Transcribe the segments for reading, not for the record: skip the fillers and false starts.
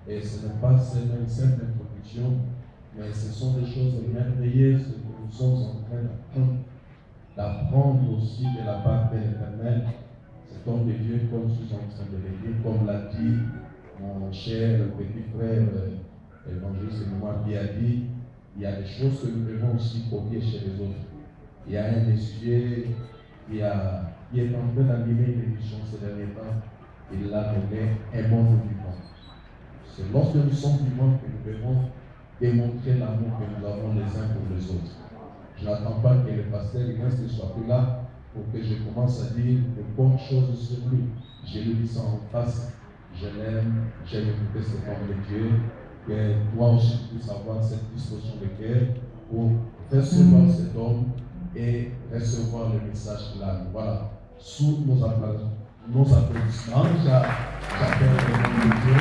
Et ce n'est pas seulement une simple introduction, mais ce sont des choses merveilleuses que nous sommes en train d'apprendre aussi de la part de l'Éternel. Cet homme de Dieu, comme je suis en train de le dire, comme l'a dit mon cher petit frère, l'évangéliste Mémoire qui a dit, il y a des choses que nous devons aussi copier chez les autres. Il y a un monsieur qui est en train d'animer une émission ces derniers temps. Il l'a nommé un monde vivant. C'est lorsque nous sommes vivants que nous devons démontrer l'amour que nous avons les uns pour les autres. Je n'attends pas que le pasteur Ignace soit plus là pour que je commence à dire de bonnes choses sur lui. Je lui dis ça en face. Je l'aime, j'aime écouter cet homme de Dieu. Que toi aussi tu puisses avoir cette disposition de cœur pour recevoir cet homme et recevoir le message qu'il a. Voilà. Sous nos applaudissements, j'appelle le nom de Dieu.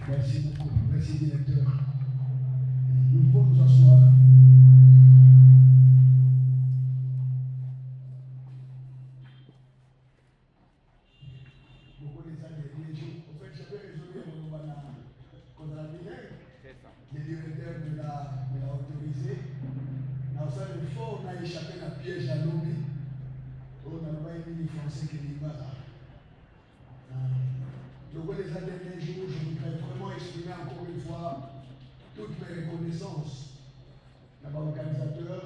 Merci beaucoup. Merci, directeur. Nous pouvons nous asseoir. Beaucoup les années, en fait, j'avais résolu le directeur me l'a autorisé. Dans ça, le fort, on a échappé à piège à l'OMI. On n'a pas émis les Français qui n'y va là. Donc, les derniers jours, je voudrais vraiment exprimer encore une fois toutes mes reconnaissances à l'organisateur,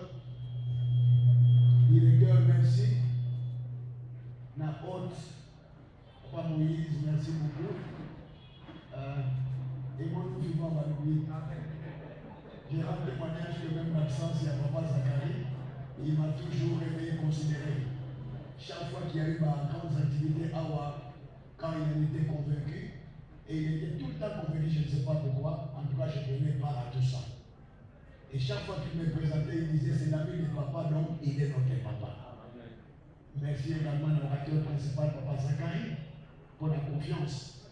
directeur, merci. La haute, Papa Moïse, merci beaucoup. Et moi, nous vivons à l'oubli. J'ai rendu témoignage que même l'absence, il y a Papa Zachary, il m'a toujours aimé et considéré. chaque fois qu'il y a eu grandes activités à Wa, quand il en était convaincu, et il était tout le temps convaincu, je ne sais pas pourquoi, en tout cas je prenais part à tout ça. Et chaque fois qu'il me présentait, il disait c'est l'ami de papa, donc il est notre papa. Merci également à l'orateur principal, Papa Zachary, pour la confiance.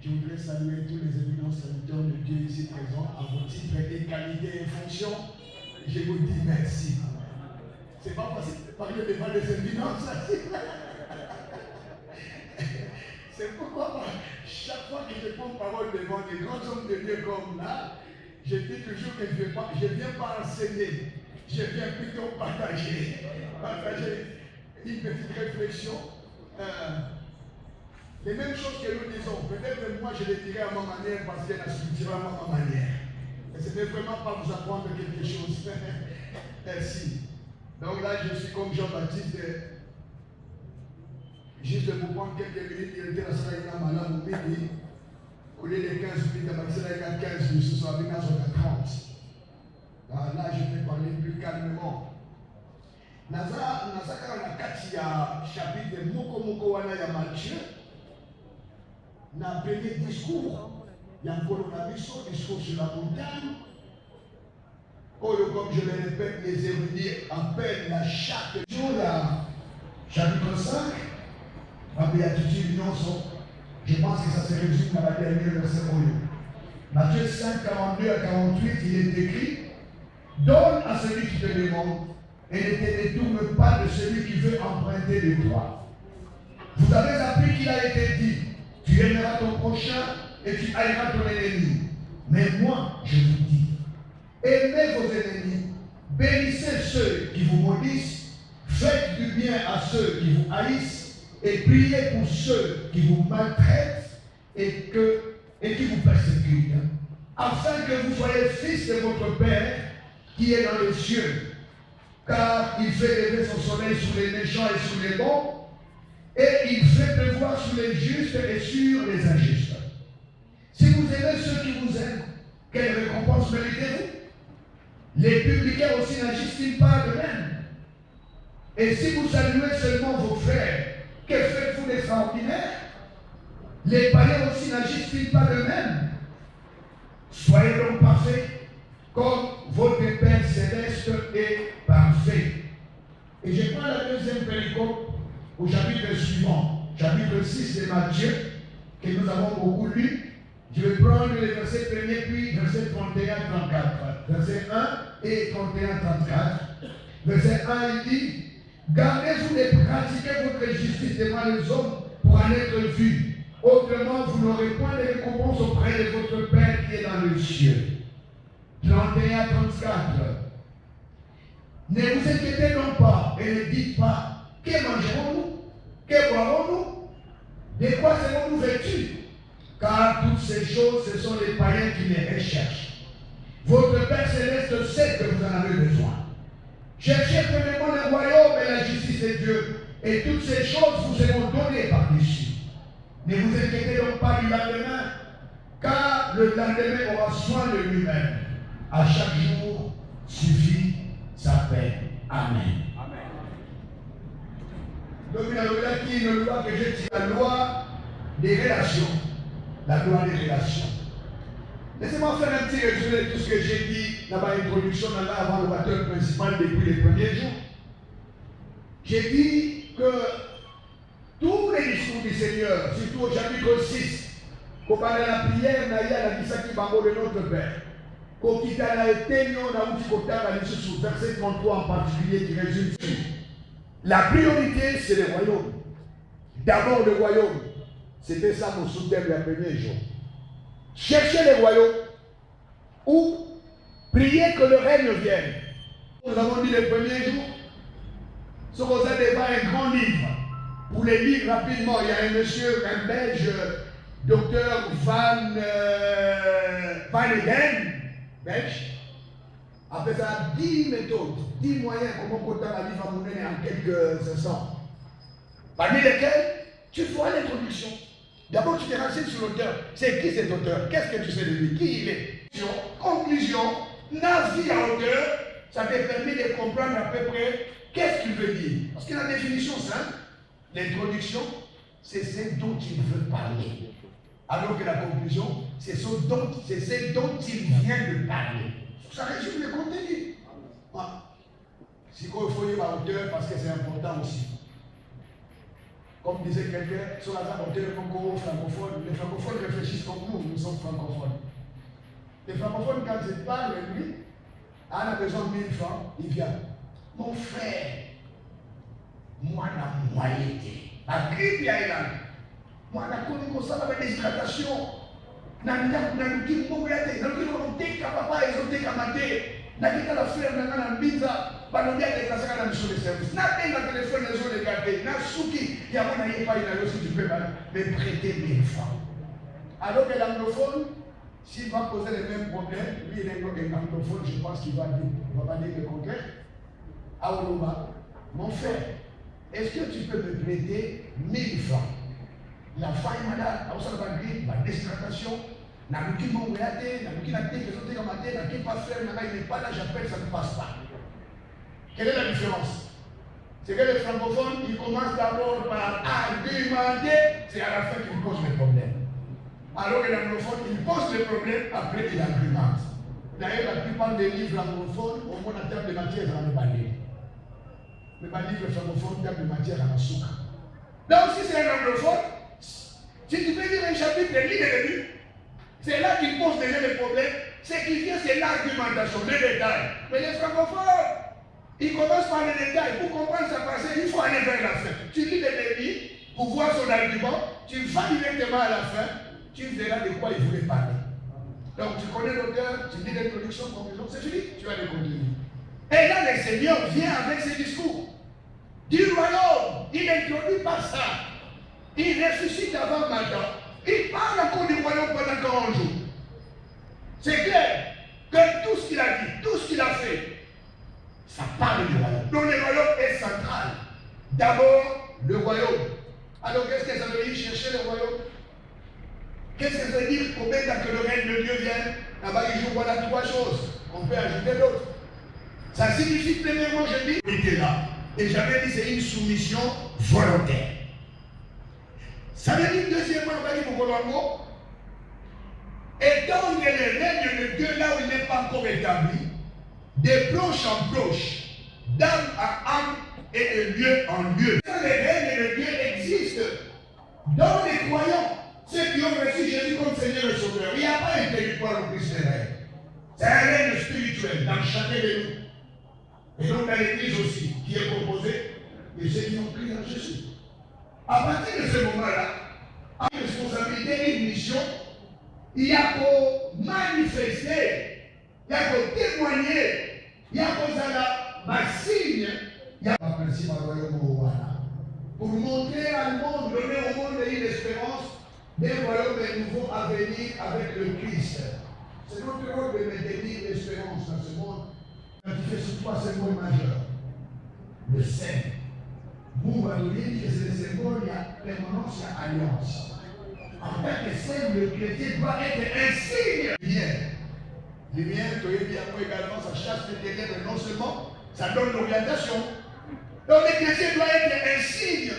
Je voudrais saluer tous les éminents serviteurs de Dieu ici présents, à vos titres et qualités et fonctions. Je vous dis merci. C'est pas facile de parler devant les éminents, ça. C'est pourquoi chaque fois que je prends parole devant des grands hommes de Dieu comme là, je dis toujours que je ne viens pas enseigner, je viens plutôt partager une petite réflexion. Les mêmes choses que nous disons, peut-être que moi je les dirai à ma manière parce qu'elle a structurellement à ma manière. Et ce n'est vraiment pas vous apprendre quelque chose. Merci. Donc là, je suis comme Jean-Baptiste. Juste pour prendre quelques minutes, il était à la malade au midi. Au lieu de 15 minutes, il y a 15 minutes, ce soir, il y a 30. Là, je vais parler plus calmement. Nazaka na kati ya chapitre moko wana ya Matthieu. Na premier discours, il y a encore un discours sur la montagne. Comme je le répète, les érudits appellent à chaque jour, chapitre 5, la béatitude, je pense que ça se résume dans la dernière verset. Matthieu 5, 42 à 48, il est écrit: donne à celui qui te demande et ne te détourne pas de celui qui veut emprunter de toi. Vous avez appris qu'il a été dit: tu aimeras ton prochain et tu haïras ton ennemi. Mais moi, je vous dis, aimez vos ennemis, bénissez ceux qui vous maudissent, faites du bien à ceux qui vous haïssent, et priez pour ceux qui vous maltraitent et qui vous persécutent, afin que vous soyez fils de votre Père qui est dans les cieux. Car il fait lever son soleil sur les méchants et sur les bons, et il fait pleuvoir sur les justes et sur les injustes. Si vous aimez ceux qui vous aiment, quelle récompense méritez-vous? Les publicains aussi n'agissent-ils pas de même? Et si vous saluez seulement vos frères, que faites-vous d'extraordinaire? Les païens aussi n'agissent-ils pas de même? Soyez donc parfaits, comme votre Père céleste est parfait. Et je prends la deuxième péricope au chapitre suivant, chapitre 6 de Matthieu, que nous avons beaucoup lu. Je vais prendre les versets 1er puis versets 31-34. Verset 1 et 31-34. Verset 1, il dit: gardez-vous de pratiquer votre justice devant les hommes pour en être vus. Autrement, vous n'aurez point de récompense auprès de votre Père qui est dans les cieux. 31-34. Ne vous inquiétez donc pas et ne dites pas: que mangerons-nous? Que boirons-nous? De quoi serons-nous vêtus? Car toutes ces choses, ce sont les païens qui les recherchent. Votre Père céleste sait que vous en avez besoin. Cherchez premièrement le royaume et la justice de Dieu, et toutes ces choses vous seront données par-dessus. Ne vous inquiétez donc pas du lendemain, car le lendemain aura soin de lui-même. À chaque jour suffit sa paix. Amen. Donc il y a une loi que j'ai tirée, la loi des relations. La loi des relations. Laissez-moi faire un petit résumé de tout ce que j'ai dit dans ma introduction avant l'orateur principal depuis les premiers jours. J'ai dit que tous les discours du Seigneur, surtout au chapitre 6, quand on a la prière, la disaki bango de notre Père, quand il a été sur verset 33 en particulier qui résume tout. La priorité, c'est le royaume. D'abord le royaume. C'était ça mon sous-thème le premier jour. Cherchez le royaume ou priez que le règne vienne. Nous avons dit le premier jour, ce qu'on a devant un grand livre. Pour les lire rapidement, il y a un monsieur, un belge, docteur Van Eden, belge. Après ça, 10 méthodes, 10 moyens comment compter la vie va vous donner en quelques instants. Parmi lesquels, tu feras l'introduction. D'abord, tu te renseignes sur l'auteur. C'est qui cet auteur? Qu'est-ce que tu sais de lui? Qui il est? Conclusion, nazi à auteur, ça te permet de comprendre à peu près qu'est-ce qu'il veut dire. Parce Parce que la définition simple, l'introduction, c'est ce dont il veut parler. Alors que la conclusion, c'est ce dont il vient de parler. Ça résume le contenu. Si il faut y avoir auteur, parce que c'est important aussi. Comme disait quelqu'un, sur la auteur francophone, les francophones réfléchissent comme nous sommes francophones. Les francophones, quand ils parlent, lui, on a besoin de 1000 francs, il vient. Mon frère, moi, la moyenne, la grippe, il y a là. Moi, la connu comme ça, avec des hydratations. Nanda, nanuki, mouyate, nanuki, on te papa, ils ont été kamaté. Nakita la fleur, nana, biza. Balobi a déclassé la mission de service. N'a pas un téléphone, les gens regardés. N'a souki, il y a mon aïe pas, il a aussi, tu peux me prêter 1000 francs. Alors que l'anglophone, s'il va poser les mêmes problèmes, lui, il est anglophone, je pense qu'il va pas dire le contraire. Aoulouba, mon frère, est-ce que tu peux me prêter 1000 francs? La faille malade, la déshydratation, n'a plus mon réalité, n'a plus la tête, les autres comme n'a plus pas faire, il n'est pas là, j'appelle, ça ne passe pas. Quelle est la différence? C'est que les francophones, ils commencent d'abord par argumenter, c'est à la fin qu'ils posent les problèmes. Alors que l'anglophone, il pose les problèmes, après il argumente. D'ailleurs, la plupart des livres anglophones, au moins en termes de matière, on ne pas lire. Mais pas livre francophone, en termes de matière, on a souka. Donc, si c'est un anglophone, si tu peux lire un chapitre de livre et demi, c'est là qu'il pose déjà les problèmes. Ce qui vient, c'est l'argumentation, les détails. Mais les francophones, ils commencent par les détails. Pour comprendre sa pensée, il faut aller vers la fin. Tu lis les débits pour voir son argument, tu vas directement à la fin, tu verras de quoi il voulait parler. Donc tu connais l'auteur, tu lis l'introduction, conclusion, c'est fini, tu as le contenu. Et là, le Seigneur vient avec ses discours. Du royaume, il introduit par ça. Il ressuscite avant maintenant. Il parle encore du royaume pendant 40 jours. C'est clair que tout ce qu'il a dit, tout ce qu'il a fait, ça parle du royaume. Donc le royaume est central. D'abord, le royaume. Alors qu'est-ce que ça veut dire chercher le royaume? Qu'est-ce que ça veut dire combien que le règne de Dieu vienne? Là-bas, il joue voilà 3 choses. On peut ajouter d'autres. Ça signifie premièrement, je dis, il était là. Et j'avais dit, c'est une soumission volontaire. Ça veut dire, deuxièmement, on va dire pour Colombo, étendre le règne de Dieu là où il n'est pas encore établi, de planche en planche, d'âme à âme et de lieu en lieu. Quand le règne de Dieu existe dans les croyants, ceux qui ont reçu Jésus comme Seigneur et Sauveur, il n'y a pas un territoire au Christ de règne. C'est un règne spirituel dans chacun de nous. Et donc dans l'Église aussi, qui est composée de ceux qui ont cru en Jésus. À partir de ce moment-là, à une responsabilité et une mission, il y a pour manifester, il y a pour témoigner, il y a pour ça un signe, il y a un principe à royaume pour montrer à le monde, donner au monde une espérance d'un royaume nouveau à venir avec le Christ. C'est notre rôle de maintenir l'espérance dans ce monde. Il fait sur 3 symboles majeurs. Le Saint. Vous voyez que c'est le symbole, il y a permanence, il y a alliance. En tant que Saint, le chrétien doit être un signe. Lumière. Lumière, tu es bien également, ça chasse les ténèbres, non seulement, ça donne l'orientation. Donc le chrétien doit être un signe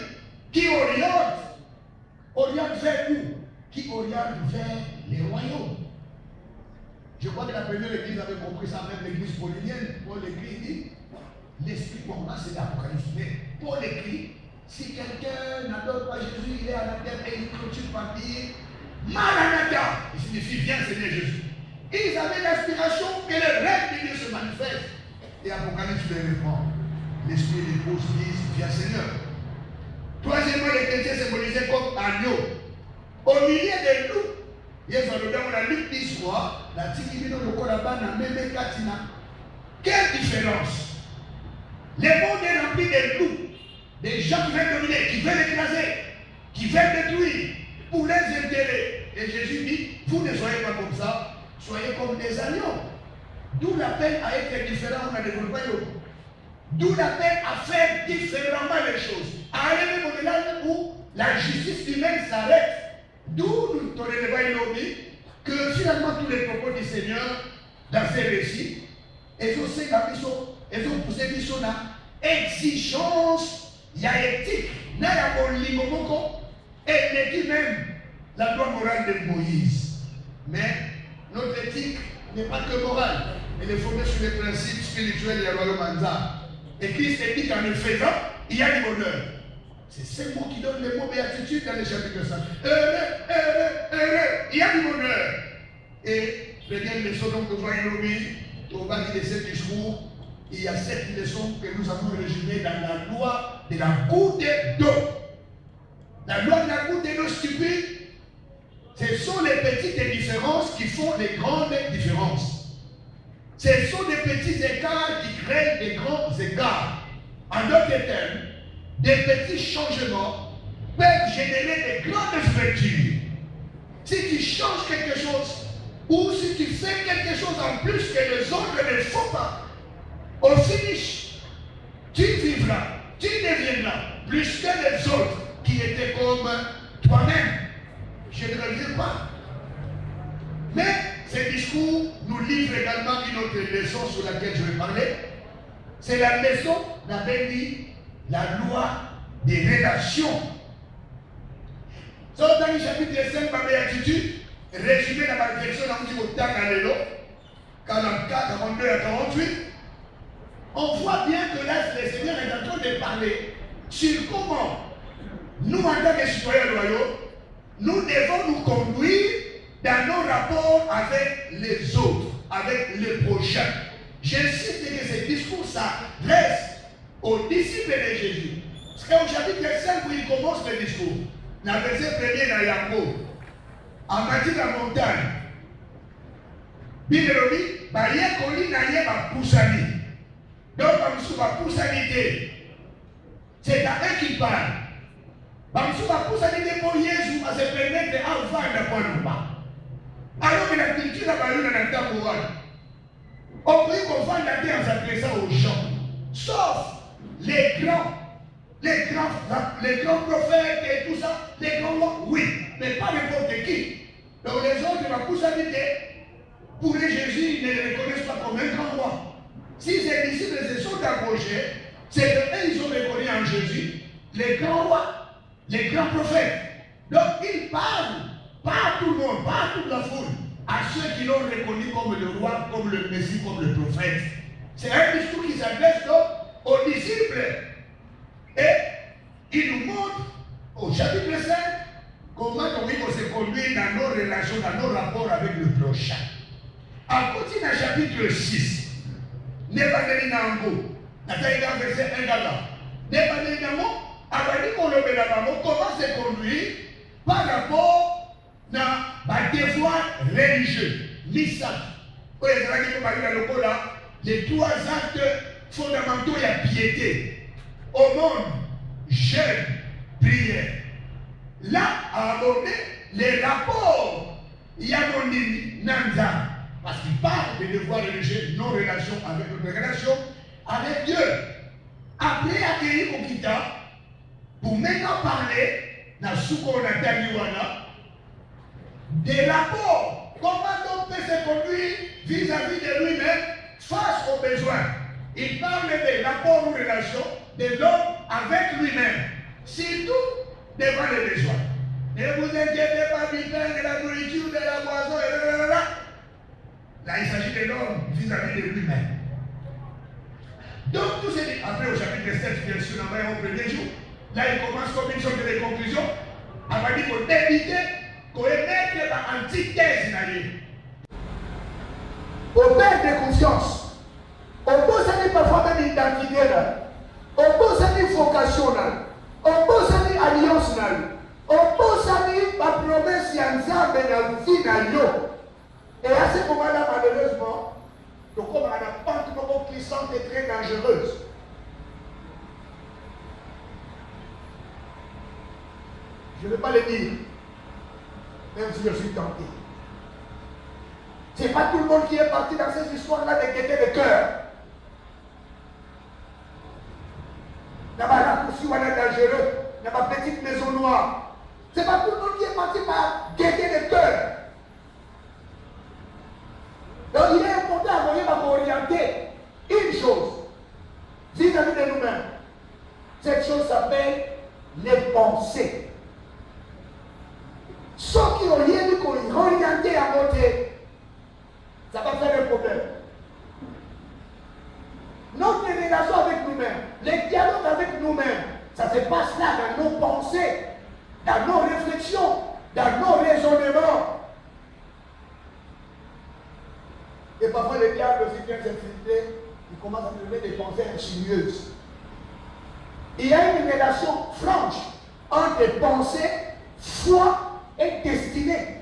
qui oriente vers où? Qui oriente vers les royaumes. Je crois que la première église avait compris ça, même l'église paulinienne. Paul écrit, dit, l'esprit, bon là c'est l'Apocalypse, mais Paul écrit, si quelqu'un n'adore pas Jésus, il est à la terre et il clôture par dire, Maranatha, il signifie viens Seigneur Jésus. Ils avaient l'aspiration que le règne de Dieu se manifeste. Et Apocalypse les répond, l'esprit des l'épouse disent, viens Seigneur. Troisièmement, les chrétiens symbolisaient comme agneau. Au milieu de nous, il y a la Luc 10 fois, la Tikimino, le Kolabana, Meme Katina. Quelle différence? Le monde est rempli de loups, des gens qui veulent dominer, qui veulent écraser, qui veulent détruire pour leurs intérêts. Et Jésus dit, vous ne soyez pas comme ça, soyez comme des agneaux. D'où l'appel à être différent, on a développé l'autre. D'où l'appel à faire différemment les choses. À aller même au-delà où la justice humaine s'arrête. D'où nous tolérer que finalement tous les propos du Seigneur dans ces récits, ils ont poussé mission dans exigence il y a éthique, il y a et dit même la loi morale de Moïse. Mais notre éthique n'est pas que morale, elle est fondée sur les principes spirituels et royaume manza. Et Christ dit qu'en le faisant, il y a du bonheur. C'est ces mots qui donnent les mots béatitude dans les chapitres 5. Il y a du bonheur. Et première leçon donc, que vous voyez au bas de ce discours, il y a 7 leçons que nous avons résumées dans la loi de la goutte d'eau. La loi de la goutte d'eau stupide, ce sont les petites différences qui font les grandes différences. Ce sont des petits écarts qui créent des grands écarts. En d'autres termes, des petits changements peuvent générer des grandes fractures. Si tu changes quelque chose, ou si tu fais quelque chose en plus que les autres ne font pas, au finish, tu vivras, tu deviendras plus que les autres qui étaient comme toi-même. Je ne reviens pas. Mais ce discours nous livre également une autre leçon sur laquelle je vais parler. C'est la leçon, on appelle la loi des relations. Dans le chapitre 5, ma béatitude, résumé dans ma direction dans le temps à l'élo, 44, 42 à 48, on voit bien que là, le Seigneur est en train de parler sur comment nous, en tant que citoyens loyaux, nous devons nous conduire dans nos rapports avec les autres, avec les prochains. J'insiste que ce discours s'adresse aux disciples de Jésus. Parce qu'au chapitre 5, où il commence le discours, dans le verset premier dans Yango, en matière de la montagne, Bibelobi, Bayekoli Naye Poussani. Donc, c'est à eux qui parlent. Poussani pour Jésus à se permettre à vendre pour nous. Alors que la culture a valu dans le temps pour on peut qu'on vende la terre en s'adressant aux gens. Sauf les grands prophètes et tout ça, les grands lois, oui, mais pas n'importe qui. Donc les autres, la poussabilité, pour les Jésus, ils ne les reconnaissent pas comme un grand roi. Si ces disciples se sont approchés, c'est qu'eux, ils ont reconnu en Jésus les grands rois, les grands prophètes. Donc ils parlent, pas à tout le monde, pas à toute la foule, à ceux qui l'ont reconnu comme le roi, comme le Messie, comme le prophète. C'est un discours qui s'adresse donc aux disciples. Et il nous montre au chapitre 5 comment on se conduire dans nos relations, dans nos rapports avec le prochain. En continuant chapitre 6, Nebadeli Nango, Nataïda verset 1 gala. Nebadeli Nango, Abadi Kolobelabamo, comment se conduire par rapport à des devoirs religieux. Missa. Les 3 actes fondamentaux de la piété. Au monde, jeûne, prière. Là, à aborder les rapports. Yamoni Nanza. Parce qu'il parle des devoirs religieux, nos relations avec notre relation avec Dieu. Après accueillir Okita, pour maintenant parler, dans ce qu'on a Daniwana, des rapports. Comment on peut se conduire vis-à-vis de lui-même face aux besoins. Il parle des rapports ou relations de l'homme avec lui-même, surtout devant les besoins. Ne vous inquiétez pas du pain, de la nourriture, de la boisson, et là, il s'agit de l'homme vis-à-vis de lui-même. Donc, tout ce qui après au chapitre 7, bien sûr, on va au premier jour. Là, il commence comme une sorte de conclusion. On va dire qu'on éviter qu'on émette l'antithèse. Au père de confiance, on peut s'en parfois même identité là, on peut s'en vocation là, on peut s'en alliance là, on peut s'en ma promesse yanza benavina. Et à ce moment-là, malheureusement, donc comme on a la pente glissante est très dangereuse. Je ne vais pas le dire, même si je suis tenté. Ce n'est pas tout le monde qui est parti dans ces histoires-là de guetter le cœur. Dans ma raccourci, on est dangereux. Dans ma petite maison noire. Ce n'est pas tout le monde qui est parti par guetter le cœur. Donc il est important à orienter une chose vis-à-vis de nous-mêmes. Cette chose s'appelle les pensées. Ceux qui ont rien dit qu'on orienté à côté, ça va faire un problème. Notre relation avec nous-mêmes, les dialogues avec nous-mêmes, ça se passe là dans nos pensées, dans nos réflexions, dans nos raisonnements. Et parfois le diable aussi vient s'infiltrer, il commence à donner des pensées insidieuses. Il y a une relation franche entre pensées, foi et destinée.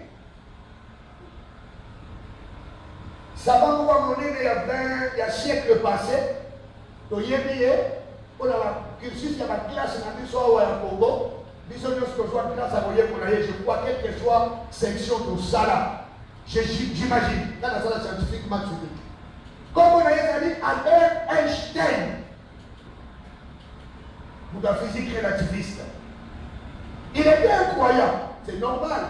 Ça va nous amener il y a siècles passés. Il y a un cursus, il y a une classe dans le Congo. Je crois, quelle que soit section de ça, j'imagine, dans la salle scientifique, comme on a dit Albert Einstein, pour la physique relativiste. Il était incroyable, c'est normal,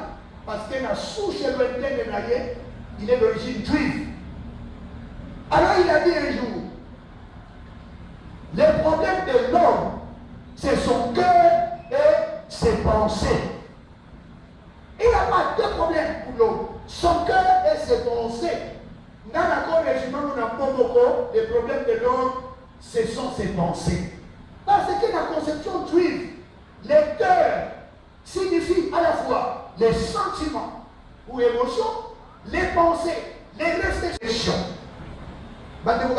parce que la souche lointaine de Naïe, il est d'origine juive. Alors il a dit un jour, le problème de l'homme, c'est son cœur et ses pensées. Il n'a pas deux problèmes pour l'homme, son cœur et ses pensées. Dans l'accord régiment, nous n'avons pas beaucoup, le problème de l'homme, ce sont ses pensées. Parce que la conception juive, le cœur signifie à la fois les sentiments ou émotions, les pensées, les réflexions. Maintenant, nous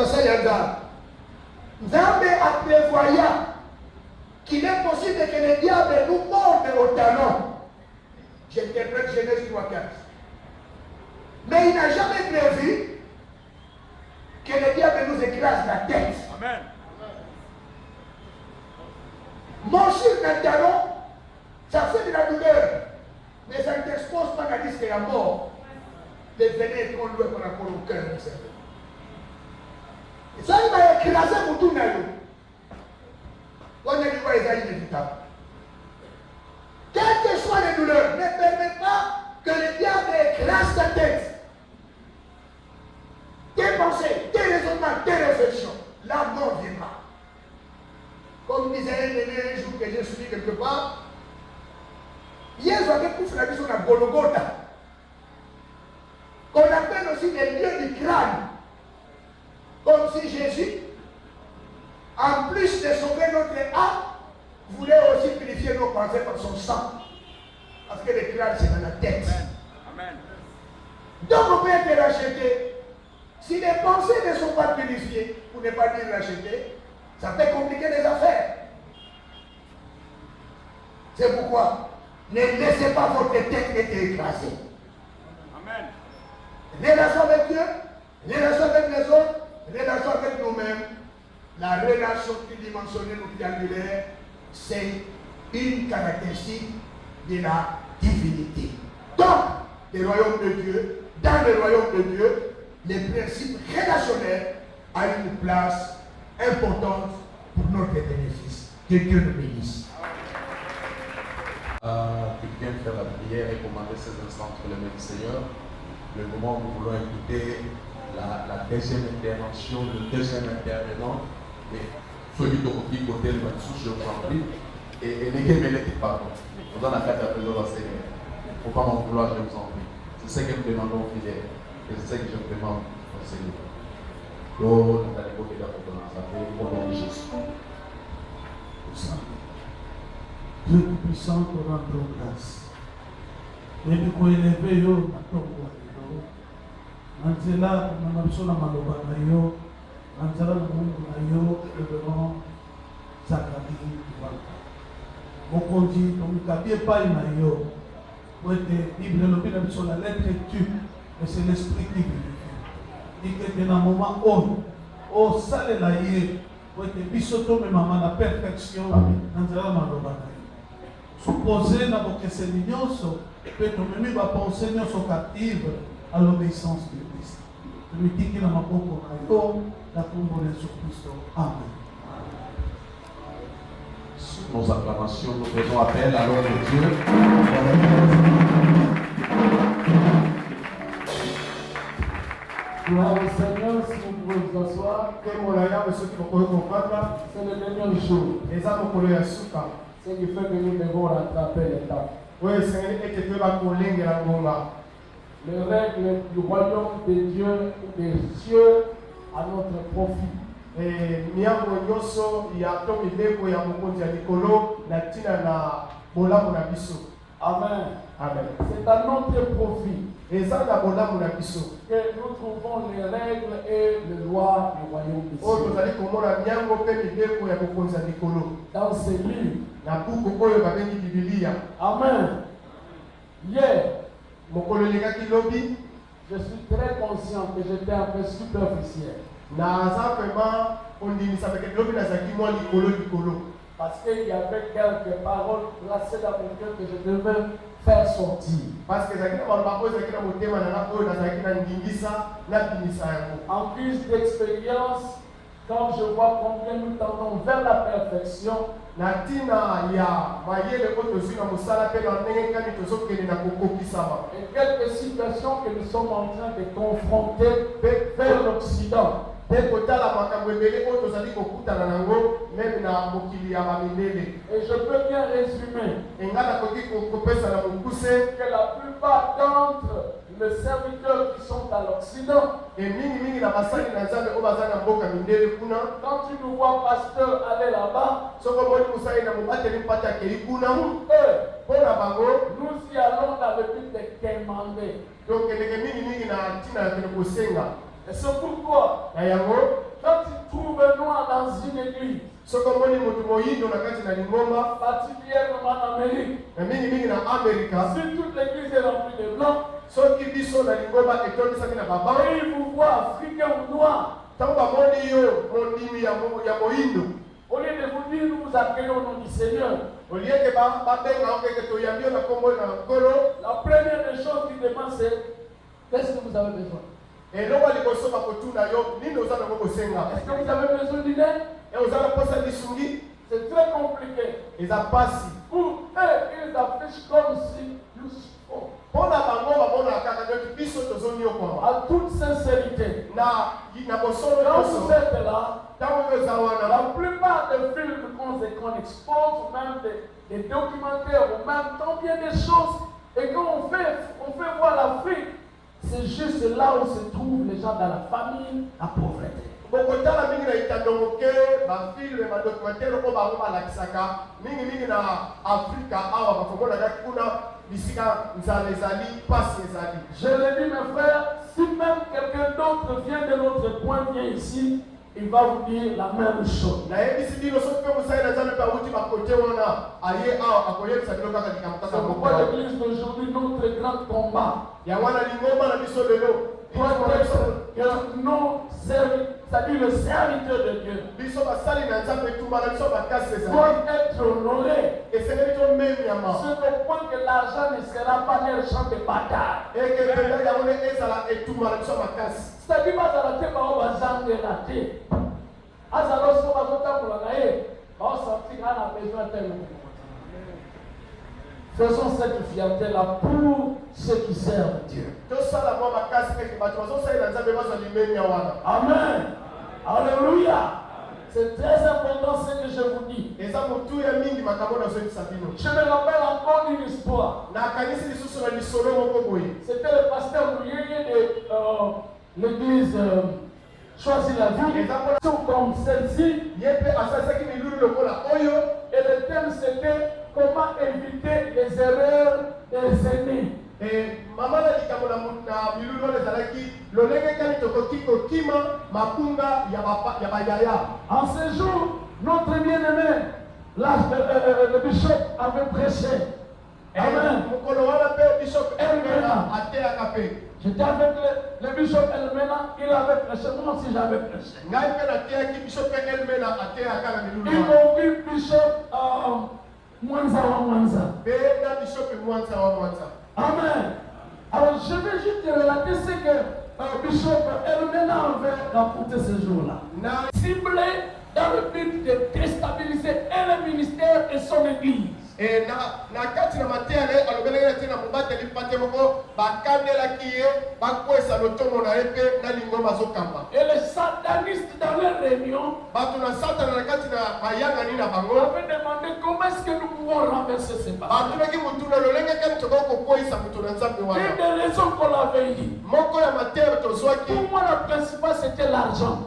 avons prévoyé qu'il est possible que le diable nous morde au talon. J'interprète Genèse 3:4. Mais il n'a jamais prévu que le diable nous écrase la tête. Amen. Manger d'un talon, ça fait de la douleur, mais ça ne t'expose pas à risque de la mort. Les venin est trop loin par rapport au cœur. Et ça, il va écraser pour tout le monde. On a dit quoi, c'est inévitable. Quelles que soient les douleurs, ne permet pas que le diable écrase ta tête. Tes pensées, tes raisonnements, tes réflexions, la mort viendra. Comme disait un jour que j'ai suivi quelque part, hier, j'avais couvert la vision à Golgotha, qu'on appelle aussi les lieux du crâne. Comme si Jésus, en plus de sauver notre âme, voulait aussi purifier nos pensées par son sang. Parce que le crâne, c'est dans la tête. Amen. Donc, on peut être racheté. Si les pensées ne sont pas purifiées, pour ne pas dire racheté, ça peut compliquer les affaires. C'est pourquoi ne laissez pas votre tête être écrasée. Amen. Relation avec Dieu, relation avec les autres, relation avec nous-mêmes. La relation tridimensionnelle ou triangulaire, c'est une caractéristique de la divinité. Donc, le royaume de Dieu, dans le royaume de Dieu, les principes relationnels ont une place importante pour notre bénéfice. Que Dieu nous bénisse. Quelqu'un faire la prière et commander ces instants entre les mains du Seigneur. Le moment où nous voulons écouter la deuxième intervention, le deuxième intervenant. Et ceux qui ont dit côté le Matsouche, je vous en prie. Et les Kémélés, pardon. Nous avons la carte à présent au Seigneur. Il ne faut pas m'en vouloir, je vous en prie. C'est ce que nous demandons aux fidèles. Et c'est ce que je vous demande au Seigneur. Oh, nous allons évoquer la provenance. Au nom de Jésus. Dieu Tout-Puissant, te rendre grâce. Et puis, quand il est élevé, yo, Nanzela, Namabisola Maloba, Nayo, Nanzela, Nayo, Reverend Zacharie, Mokondi, Tomikabi, pas Nayo. Pour être Bible, la lettre est tue, mais c'est l'esprit qui vérifie. Il que dans un moment où, ça est là, pour être bisoto, mais maman, la perfection, Nanzela Maloba. Supposer dans votre Seigneur, peut nous va penser nous sont captifs à l'obéissance de Christ. Je me dis que dans ma propre caillou, la tombe de Jésus-Christ. Amen. Sous nos acclamations, nous faisons appel à l'homme de Dieu. Gloire au Seigneur, si vous pouvez vous asseoir. C'est le dernier jour. eza mokolo ya suka. Ce qui fait que nous devons rattraper les temps. Oyo esengeli ete toyeba kolengela ngonga. Les règles du royaume de Dieu ou des cieux à notre profit. Miango nyonso ya to mibeko ya mokonzi ya likolo na ntina na bolamu na biso. Amen. Amen. C'est à notre profit Eza na bolamu na biso que nous trouvons les règles et les lois du royaume de oyo Dieu. tozali komona miango mpe mibeko ya mokonzi ya likolo Dans ces livres. na buku oyo babengi bibilia. Amen. Hier, mokolo elekaki lobi je suis très conscient que j'étais un peu superficiel. naza vraiment ondimisa peke lobi nazalaki mwa likolo. Parce qu'il y avait quelques paroles placées dans mon cœur que je devais faire sortir. Parce que ezalaki na maloba oyo ezalaki na motema na nga oyo nazalaki na ndingisa nabimisa yango. En plus d'expérience, quand je vois combien nous tendons vers la perfection, na ntina ya mayele oyo tozwi na mosala mpe na ndenge kani tozokende na kokokisama. et quelques situations que nous sommes en train de confronter vers l'Occident. Mpe kotala makambo ebele oyo tozali kokutana nango meme na mokili ya bamindele. Et je peux bien résumer enga nakoki kopesa na mokuse que la plupart d'entre les serviteurs qui sont à l'Occident, mingi na basali na nzambe oyo baza na mboka mindele kuna, quand tu nous vois pasteur aller là-bas, soko omoni mosali na mobateli mpate akei kuna, mpo na bango nous y allons dans le but de quémander. tokendeke mingi na ntina ya kende kosenga. Et c'est pourquoi, na yango quand tu trouves un noir dans une église, soko omoni moto moyindo na kati na lingomba, particulièrement en Amérique, na mingi na Amerika, si toute l'église est remplie de blancs, soki biso na lingomba etondisaki na babanga, et ils vous voient africain ou noir, ntango bamoni yo mondimi ya moyindo, au lieu de vous dire nous vous accueillons au nom du Seigneur, olie ke babenga yo keke toyambi yo na kombo na nkolo, la première des choses qu'ils demandent c'est qu'est-ce que vous avez besoin? eloko liboso bakotuna yo nini oza nango kosenga. Est-ce que vous avez besoin d'une aide? oza na posa lisungi C'est très compliqué. eza pasi. Pour eux, ils affichent comme si nous souffrons. Mpo na bango bamonaka kaka neti biso tozoniokwama À toute sincérité, na bosolo quand vous nyonso êtes là, ntango oyo eza la wana plupart des films qu'on expose, ou même des documentaires, ou même tant bien des choses, et quand on fait voir l'Afrique, c'est juste là où se trouvent les gens dans la famine, la pauvreté. bokotala mingi na itandongo ke bafilme badocumentaire oyo bango balakisaka mingi na afrika awa bakomonaka kuna bisika nzala ezali pasi ezali. Je le dis mes frères, si même quelqu'un d'autre vient de notre point, vient ici, il va vous dire la même chose. nayebisi bino soki mpe mosali na nzambe mpe awuti bakote wana aye awa akoyebisa bino kaka likambo kaka C'est pourquoi moko l'église d'aujourd'hui, notre grand combat, ya wana lingomba na biso lelo doit être que nos serviteurs, c'est-à-dire le serviteur de Dieu, biso basali na nzambe etumba na biso bakasi ezali doit être honoré. esengeli tomemiama C'est au point que l'argent ne sera pas leur champ de bataille. eke mpenda yango nde ezala etumba na biso makasi. C'est-à-dire bazala te bao bazangela te. Azala oso bazotambola na ye, baosentir ana besoin tel. Faisons cette fierté-là pour ceux qui servent Dieu. tosala mwa makasi eke bato bazosalela nzambe bazwa limemia wana. Amen. Alléluia. C'est très important ce que je vous dis. eza motuya mingi makambo nazoyebisa bino. Je me rappelle encore une histoire. nakanisi lisusu na lisolo moko boye. C'était le pasteur Mouyeye de l'église Choisis la vie. eza mpona Comme celle-ci. ye mpe asalisaki milulu lokola oyo. Et le thème c'était comment éviter les erreurs des aînés. mama na likambo na milulu wana ezalaki lolenge kani tokoki kokima makunga ya bayaya. En ce jour, notre bien-aimé, le bishop avait prêché. Amen. mokolo wana mpe bishop elmena ateyaka mpe. J'étais avec le bishop Elmena, il avait prêché, moi aussi j'avais prêché. ngai mpe nateyaki bishop elmena ateyaka na milulu Ils wana. m'ont vu bishop Mwanza wa Mwanza. mpe na bishop mwanza wa mwanza. Amen. Alors je vais juste te relater ce que bishop Elmena avait rapporté ce jour-là. Ciblé dans le but de déstabiliser et le ministère et son église. na kati na mateya alobelaki te na mobateli mpate moko bakandelaki ye bakwesa lotomo na ye mpe na lingomba azokamba. Et les satanistes dans leur réunion, on avait demandé comment est-ce que nous pouvons renverser ces passions. Une des raisons qu'on avait dit, pour moi la principale c'était l'argent.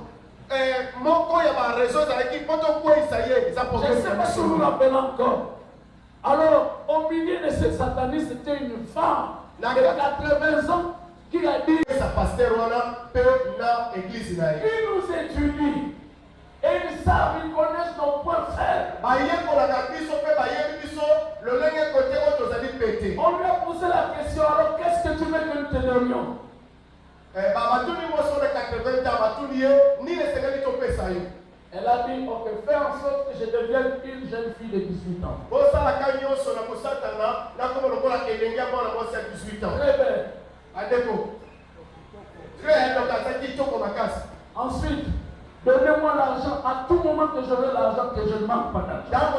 Je ne sais pas si vous vous rappelez encore. Alors, au milieu de ces satanistes, c'était une femme de 80 ans qui a dit, il nous étudie et ils savent, ils connaissent nos points faibles. On lui a posé la question, alors qu'est-ce que tu veux que nous te donnions? Elle a dit, ok, fais en sorte que je devienne une jeune fille de 18 ans. Très bien. Ensuite, donnez-moi l'argent à tout moment que j'aurai l'argent, que je ne manque pas d'argent.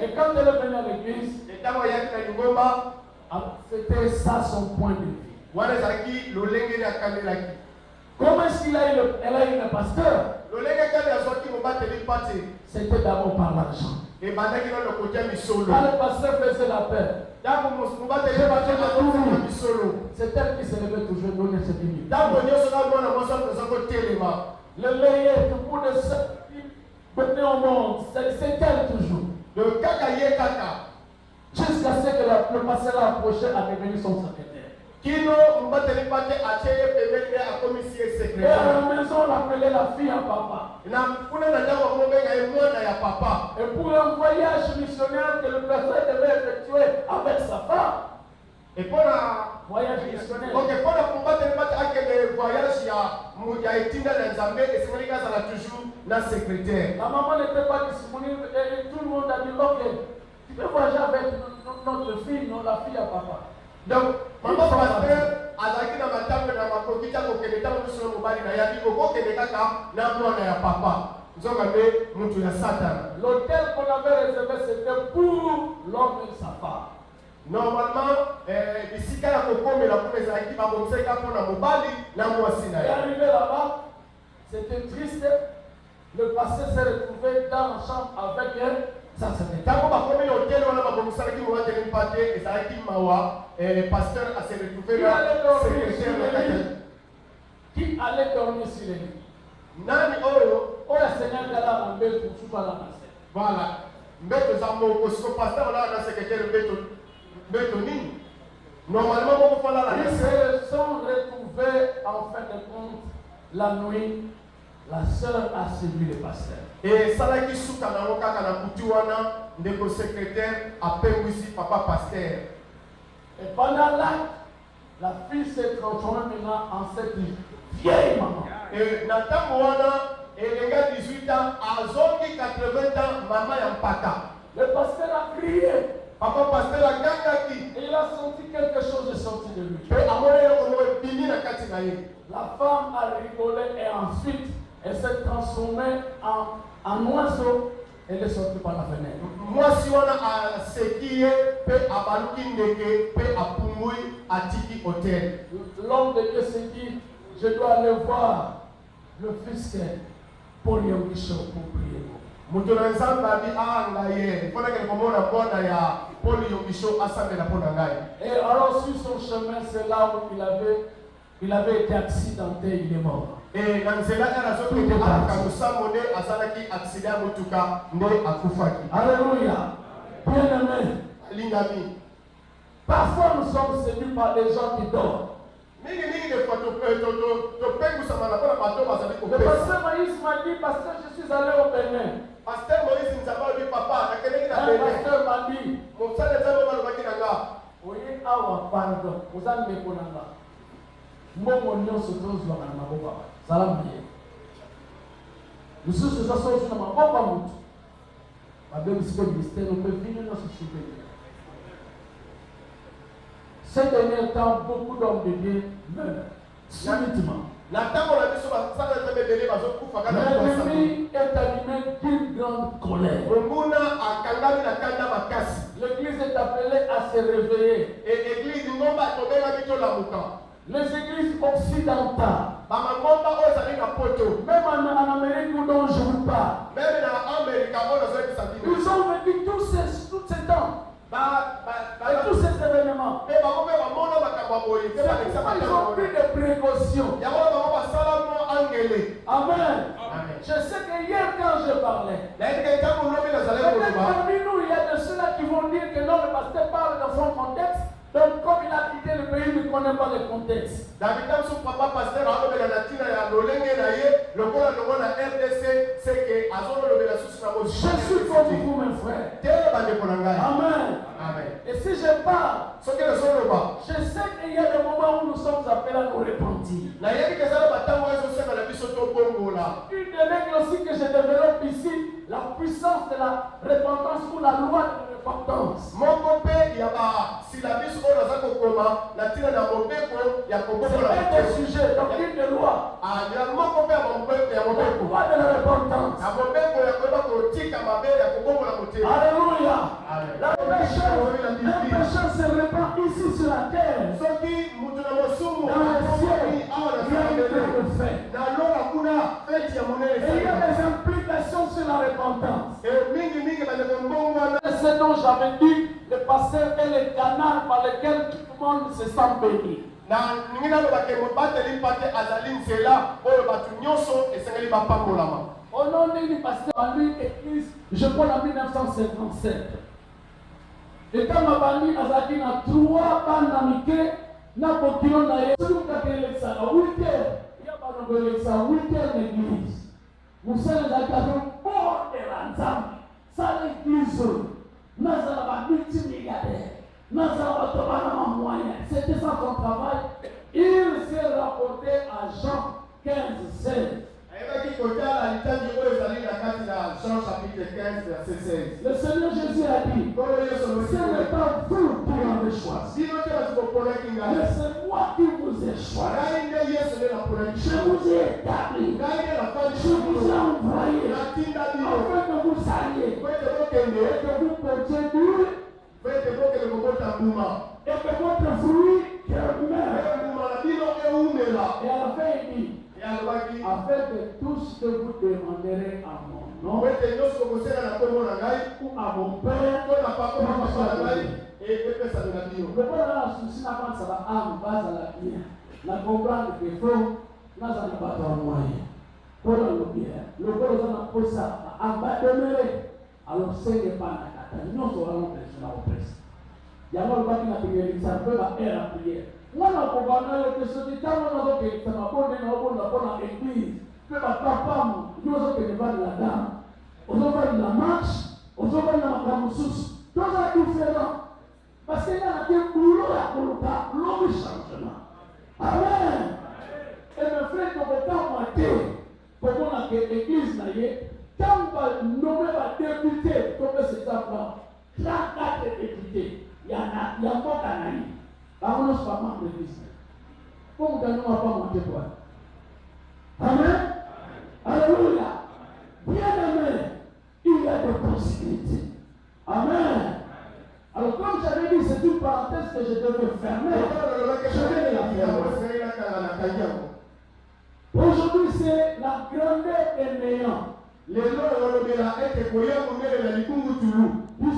Et quand elle est venue à l'église, c'était ça son point de vue. Comment est-ce qu'elle a eu le pasteur? C'était d'abord par l'argent. Quand le pasteur faisait la paix, c'est elle qui se levait toujours donner cette minute. Le lait, le bout de ce qui venait au monde, c'est elle toujours. Jusqu'à ce que le pasteur l'a approché à devenir son secrétaire. Et à la maison, on appelait la fille à papa. Et pour un voyage missionnaire que le pasteur devait effectuer avec sa femme, et pour un voyage missionnaire, la maman n'était pas disponible et tout le monde a dit, ok, tu peux voyager avec notre fille, non, la fille à papa. Donc, maman pasteur, azaki na matambe na makokita kokende tango solo mobali na yabi kokende kaka na mwana ya papa. Nzongambe mutu ya Satan. L'hôtel qu'on avait réservé c'était pour l'homme et sa femme. Normalement, bisika ya kokomela pour les aki ba bomseka pour na mobali na mwasi na ya. Arrivé là-bas, c'était triste. Le pasteur s'est retrouvé dans la chambre avec elle. Ça c'était. Tango ba komela hôtel wana ba bomsaka ki mo wateli pate ezaki mawa. Et le pasteur a se retrouvé là. Qui allait dormir sur les lits? Nani oyo oya Seigneur gala mbeto supa la masse. Voilà. Mbeto za moko siko pasteur là na secrétaire mbeto nini? Normalement on peut là. Ils se sont retrouvés en fin de compte la nuit. La sœur a suivi le pasteur. Et ça là qui souka na kaka na kutu wana ndeko secrétaire apengwisi papa pasteur. Et pendant l'acte, la fille s'est transformée maintenant en cette vieille maman. Et Nathan Moana, les gars 18 ans, à Zongi 80 ans, maman Yampaka. Le pasteur a crié. Papa pasteur a gagné. Et il a senti quelque chose de sorti de lui. La femme a rigolé et ensuite, elle s'est transformée en oiseau. Elle est sortie par la fenêtre. Moi, si on a ce qui est, peut abaluki ndeke, peut apumui atiki hôtel. L'homme de Dieu s'est dit, je dois aller voir le fils Paul Yongisho pour prier. Mutu nzamba bi ngaye, fona ke komona bwana ya Paul Yongisho asambe na pona ngaye. Et alors sur son chemin, c'est là où il avait été accidenté, il est mort. Et dans cela, il a alléluia. Bien-aimé. Parfois, nous sommes séduits par des gens qui dorment. Le pasteur Moïse m'a dit, pasteur, je suis allé au Bénin. Pasteur Moïse nous a dit, papa, un pasteur m'a dit, oui, awa, pardon, vous allez me connaître. Mbongo nyonso tozwa na maboko salamu ye lususu sasa sio na maboko mtu babebi siko ministère on peut venir dans ce sujet. Ces derniers temps beaucoup d'hommes de Dieu meurent subitement. L'ennemi est animé d'une grande colère. L'église est appelée à se réveiller. les églises occidentales, bamangomba oyo ezali na poto même en Amérique dont je vous parle, meme na amerika oyo nazoyebisa bino ils ont vécu tous ces temps et tous ces événements. mpe bango mpe bamona makambo ya boye mpe balekisa Ils ont pris des précautions. yango bango basala mo angele. Amen. Je sais que hier quand je parlais, nayebi ke ntango lobi nazali peut-être koloba parmi nous, il y a de ceux-là qui vont dire que non, le pasteur parle dans son contexte. Donc, comme il a quitté le pays, il ne connaît pas le contexte. davida mosusu papa paster alobela na ntina ya lolenge na ye lokola longo na rdc seke azolobela susu na Je suis comme vous, mes frères. tele bandeko na ngai. Amen. Amen. Et si je parle, soki nazoloba je sais qu'il y a des moments où nous sommes appelés à nous repentir. nayebi ke ezala batango ezosenga na biso tobongola. Une des règles aussi que je développe ici, la puissance de la repentance ou la loi de la repentance. moko mpe ya basilabisi oyo naza kokoma na ntina na mobeko ya C'est kobokola un des sujets, donc une des lois. ya moko mpe ya mobeko La loi de la repentance. ya mobeko ya koyeba kotika mabe ya kobokola motema. Alléluia. Amen. Un pécheur se répand ici sur la terre. soki mutu na mosumu Dans le ciel, akomi awa na il y a une grande fête. na lola kuna feti ya monene Et il y a des implications sur la repentance. mingi bandeko mbongo wana C'est ce dont j'avais dit, le pasteur est le canal par lequel tout le monde se sent béni. na ningi naloba ke mobateli mpate azali nzela oyo bato nyonso esengeli bapambolama. Au nom du pasteur à lui, église, je crois en 1957. Et quand ma famille a dit na 3 banamike, na bokilo na ye, tout le monde a ça à 8 heures. Il y a pas de ça à 8 heures l'église. Vous savez, la gazon hors de l'ensemble. Ça l'église, nous avons multimilliardaires, nous avons moyen. C'était ça son travail. Il s'est rapporté à Jean 15, 16. ayebaki kotala litandi oyo ezali na kati na Jean chapitre 15 verset 16. Le Seigneur Jésus a dit, Nkolo Yesu ce n'est pas vous qui m'avez choisi, bino te bato boponaki mais ngai c'est moi qui vous ai choisi. ngai nde Yesu nde naponaki Je vous ai établi, ngai nde nafandi je vous ai envoyé, natinda bino afin que vous sachiez po ete bokende et que vous portiez du po ete bokende kobota mbuma et que votre fruit demeure. oyo mbuma na bino eumela. Et à la fin, il dit, ye alobaki afin que tout ce que vous demanderez à mon nom po ete nyonso bokosala na nkombo na ngai ou à mon Père, to na papa na ngai epesamela bino. le bon la souci n'a pas ça va âme, base à la bien. La comprendre que faut, n'a pas de moyen. Pour le bien, le bon a posé ça, à bas demeurer. Alors c'est pas la cata, nous serons sur la oppresse. Il y a un bâtiment qui est ça peut la prière. Moi, je comprends que ce qui est quand on a dit que ça m'a donné dans l'église, que ma papa, nous avons fait de la dame, on a fait de la marche, on a fait de la moussous, tout ça est différent. Parce qu'il y a des couleurs à l'homme changement. Amen. Et mes frères, comme étant moitié, comme on a fait l'église, quand on va nommer la député, comme cet exemple-là, 34 députés, il y a pas d'analyse. Par contre, je ne suis pas membre de l'église. Pourquoi nous n'avons pas monté quoi? Amen. Alléluia. Bien-aimé, il y a des possibilités. Amen. Alors, comme j'avais dit, c'est une parenthèse que je devais fermer. Je vais la fermer. Aujourd'hui, c'est la grandeur des néants. Disons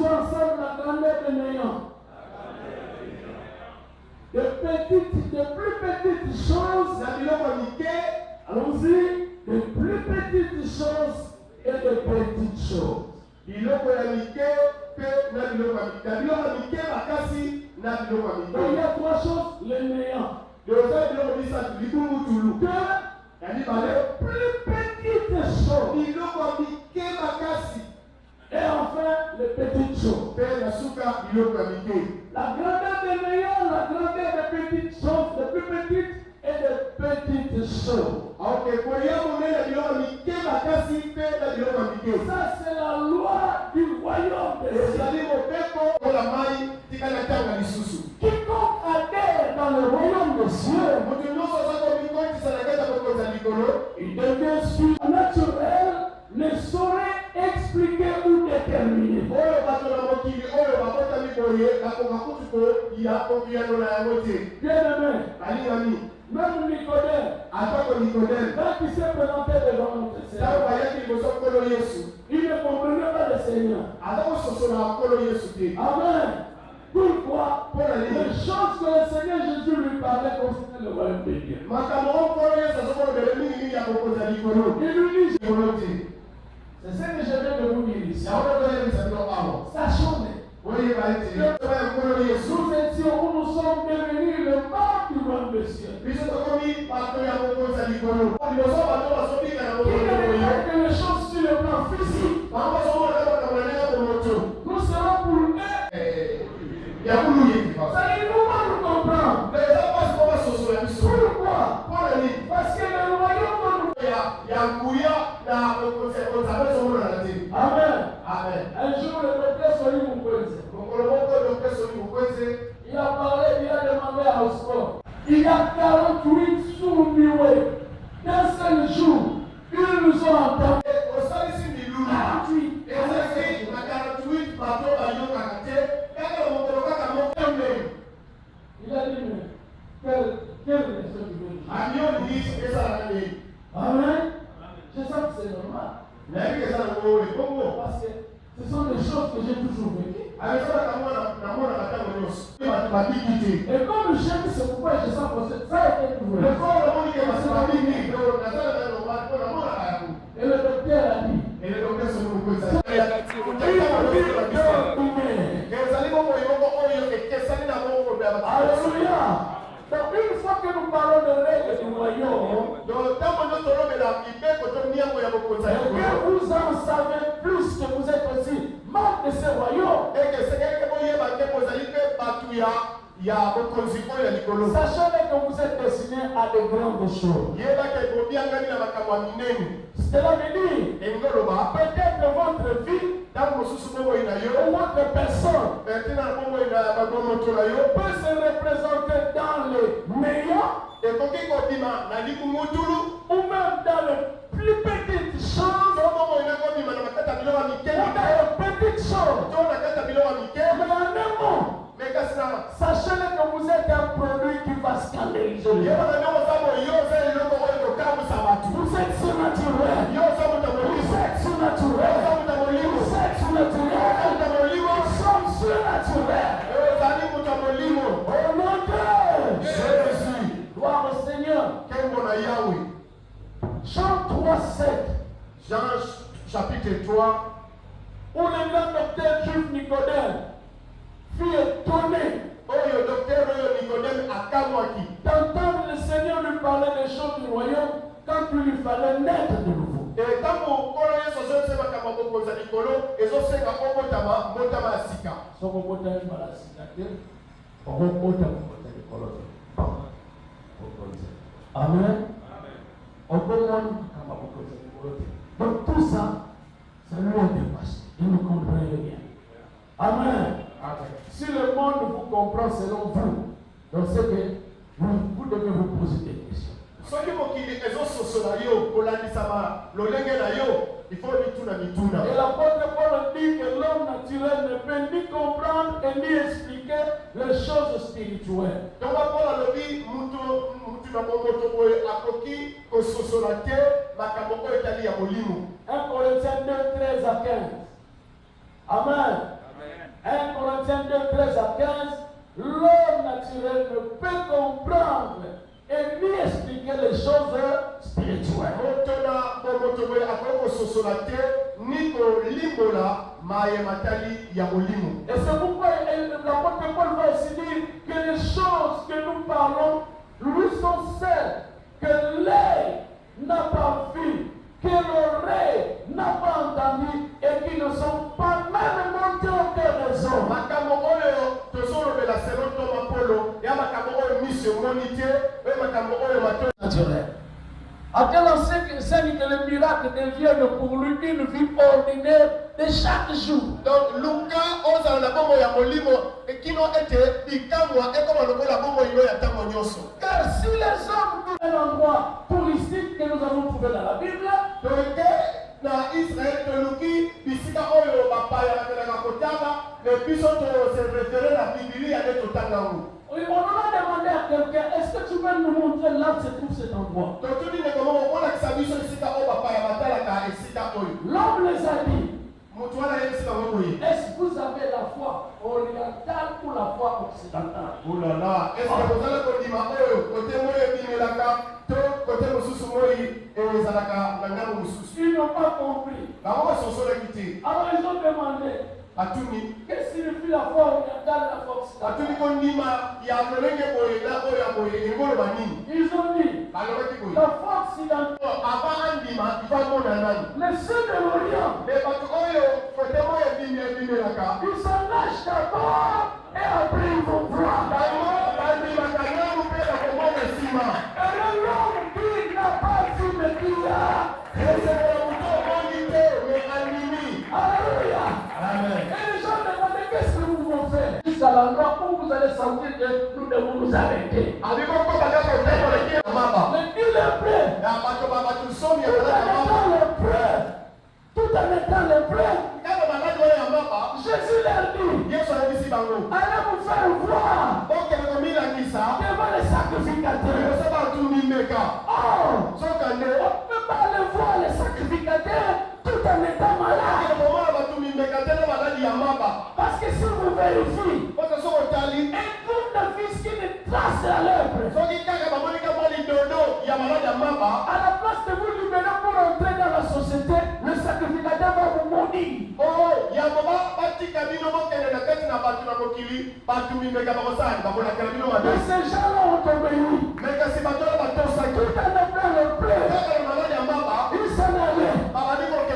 ensemble la grandeur des néants. De plus petites choses, allons-y, de plus petites choses et de petites choses. Donc il y a 3 choses, les néants. De plus petites choses. Et enfin, les petites choses. La grandeur des néants, la grandeur des petites choses, des plus petites et des petites choses. Ça, c'est la loi du royaume de Dieu. Quiconque adhère dans le royaume de Dieu, il devient surnaturel, ne saurait expliquer ou décrire terminé. oyo bato na mokili oyo babotami boye bakoka kutu ko ya kongiano na yango te. Bien-aimé, balingami même Nicodème, atako Nikodeme quand il s'est présenté devant notre ntango Seigneur, bayaki liboso nkolo Yesu il ne comprenait pas le Seigneur. atakososola nkolo Yesu te. Amen. Pourquoi? Pour la Les choses que le Seigneur Jésus lui parlait concernaient le royaume de Dieu. makambo oyo nkolo Yesu azokolobela mingi ya kokonza likolo Il lui dit, likolo te. c'est ce que je viens de vous dire ici. yango toyebisa bino awa Sachons-le. oyeba ete yotoba ya nkolo Yesu Nous étions où nous sommes devenus le membre du royaume de Dieu. biso tokomi bato ya kokonza likolo liboso bato bazobika na Il mokolo ne boye regarde que les choses sur le plan physique. bango bazomona makambo na ndenge ya moto Nous serons pour eux. ya kuluye Ça ne nous pas nous comprendre. eza mpasi mpo basosola biso Pourquoi? mpona nini Parce que le royaume va nous. ya nguya na konzabe ezomonana te. Amen. Amen. Un jour, le docteur Soli Mukweze, mokolo moko dokter Soli Mukweze il a parlé, il a demandé à Oscar. Il y a 48 sourds muets. D'un seul jour, ils nous ont entendus. osalisi milulu 48. ezalaki na 48 bato bayokaka te kaka na mokolo kaka moko mbeli Il a dit, mais quelle leçon tu veux dire? amioni ezalaka ndeni Amen. Je sens que c'est normal. nayebi eza na ngolo ebongo Parce que ce sont des choses que j'ai toujours vécues. amesalaka namonaka ntango nyonso bato babiki te Et comme j'aime, c'est pourquoi je sens que ça a été trouvé. lekolo namonike bato babiki nazalaka normal mpo namonaka yango Et le docteur a dit, ele dokter Soli Mukweze ezali bongo yoko oyo ekesani na bongo ya bato Alléluia. Donc une fois que nous parlons de règles du royaume, donc ntango nyonso tolobela mibeko to miango ya bokonza ya et que vous en savez plus que vous êtes aussi membres de ce royaume, ekesengeke boyeba te bozali mpe bato ya bokonzi oyo ya likolo sachez que vous êtes destinés à de grandes choses. yebaka ebobiangani na makambo ya minene Cela veut dire, elingi oloba peut-être votre vie ntango mosusu bomoi na yo ou votre personne ntina na bomoi na babomoto na yo peut se représenter dans les meilleurs ekoki kobima na likungutulu ou même dans les plus petites choses to bomoi na kobima na makata biloko ya mike ou dans les petites choses. to na kata biloko ya mike Mais en un mot, me kasi na sachez que vous êtes un produit qui va scandaliser les gens. yebaka ndenge oza boye yo oza eloko oyo ekokamwisa bato Vous êtes surnaturel. yo oza moto ya Vous molimo êtes surnaturel. oza moto ya molimo Vous êtes surnaturel. moto ya molimo Nous sommes surnaturels. ozali moto ya molimo Au nom de Jésus gloire au Seigneur. nkembo na yawe Jean 3:7. Jean chapitre 3 Où le grand docteur juif Nicodème fut étonné oyo docteur oyo Nikodeme akamwaki d'entendre le Seigneur lui parler des choses du royaume quand il lui fallait naître de nouveau. ntango nkolo yesu azoyebisa makambo ya kokonza likolo ezosenga obotama mbotama ya sika Soko bota mbala sikate. Oko bota mbota likolo. Amen. Oko mwana kama bokoza likolo. Donc tout ça, ça nous dépasse. Il ne comprend rien. Amen. Si le monde vous comprend selon vous, donc c'est que vous devez vous poser des questions. soki mokili ezososola yo kolandisama lolenge na yo ifo mituna mituna Et l'apôtre Paul dit que l'homme naturel ne peut ni comprendre et ni expliquer les choses spirituelles. ntongo mpona alobi mutu na bomoto boye akoki kososola te makambo oyo etali ya molimo 1 Corinthiens 2, 13 à 15. Amen. 1 Corinthiens 2, 13 à 15. L'homme naturel ne peut comprendre et ni expliquer les choses spirituelles. moto na bomoto boye akoki kososola te ni kolimbola mayematali ya molimo Et c'est pourquoi l'apôtre Paul va aussi dire que les choses que nous parlons lui sont celles que l'œil n'a pas vu, que l'oreille n'a pas entendu et qui ne sont pas même montées au cœur des hommes. makambo oyo tozolobela selo toma polo ya makambo oyo miso emoni te oyo makambo oyo mato Naturel. À tel enseigne que le miracle devienne pour lui une vie ordinaire de chaque jour. donc luka ozala na bomoi ya molimo ekino ete likamwa ekoma lokola bomoi no ya ntango nyonso Car si les hommes trouvent un endroit touristique que nous avons trouvé dans la Bible, toke na israele toluki bisika oyo bapaya Mais puis, on se référer à la Bible, à notre temps. Oui, on a demandé à quelqu'un, est-ce que tu peux nous montrer là où se trouve cet endroit? L'homme les a dit, est-ce que vous avez la foi orientale ou la foi occidentale? Oh là là, est-ce que vous allez dire côté Ils n'ont pas compris. Alors ils ont demandé, qu'est-ce que signifie la foi orientale et la foi occidentale? Ils ont dit, la foi occidentale, les ceux de l'Orient, ils s'engagent d'abord et après ils vont voir. Et l'homme qui n'a pas vu mais qui a. Alléluia. Amen. Et les gens demandaient, qu'est-ce que nous devons faire? Jusqu'à l'endroit où vous allez sentir que nous devons nous arrêter. Mais Dieu est prêt. Tout en étant le prêt. Jésus leur dit, allez vous faire voir devant les sacrificateurs. Oh, on ne peut pas aller voir les sacrificateurs tout en étant malade. Parce que si vous vérifiez, un tournevis qui ne trace la lèvre, à la place de vous libérer pour entrer dans la société, le sacrificateur va vous maudire. Mais ces gens-là ont obéi. Tout en appelant le prêt, ils s'en allaient.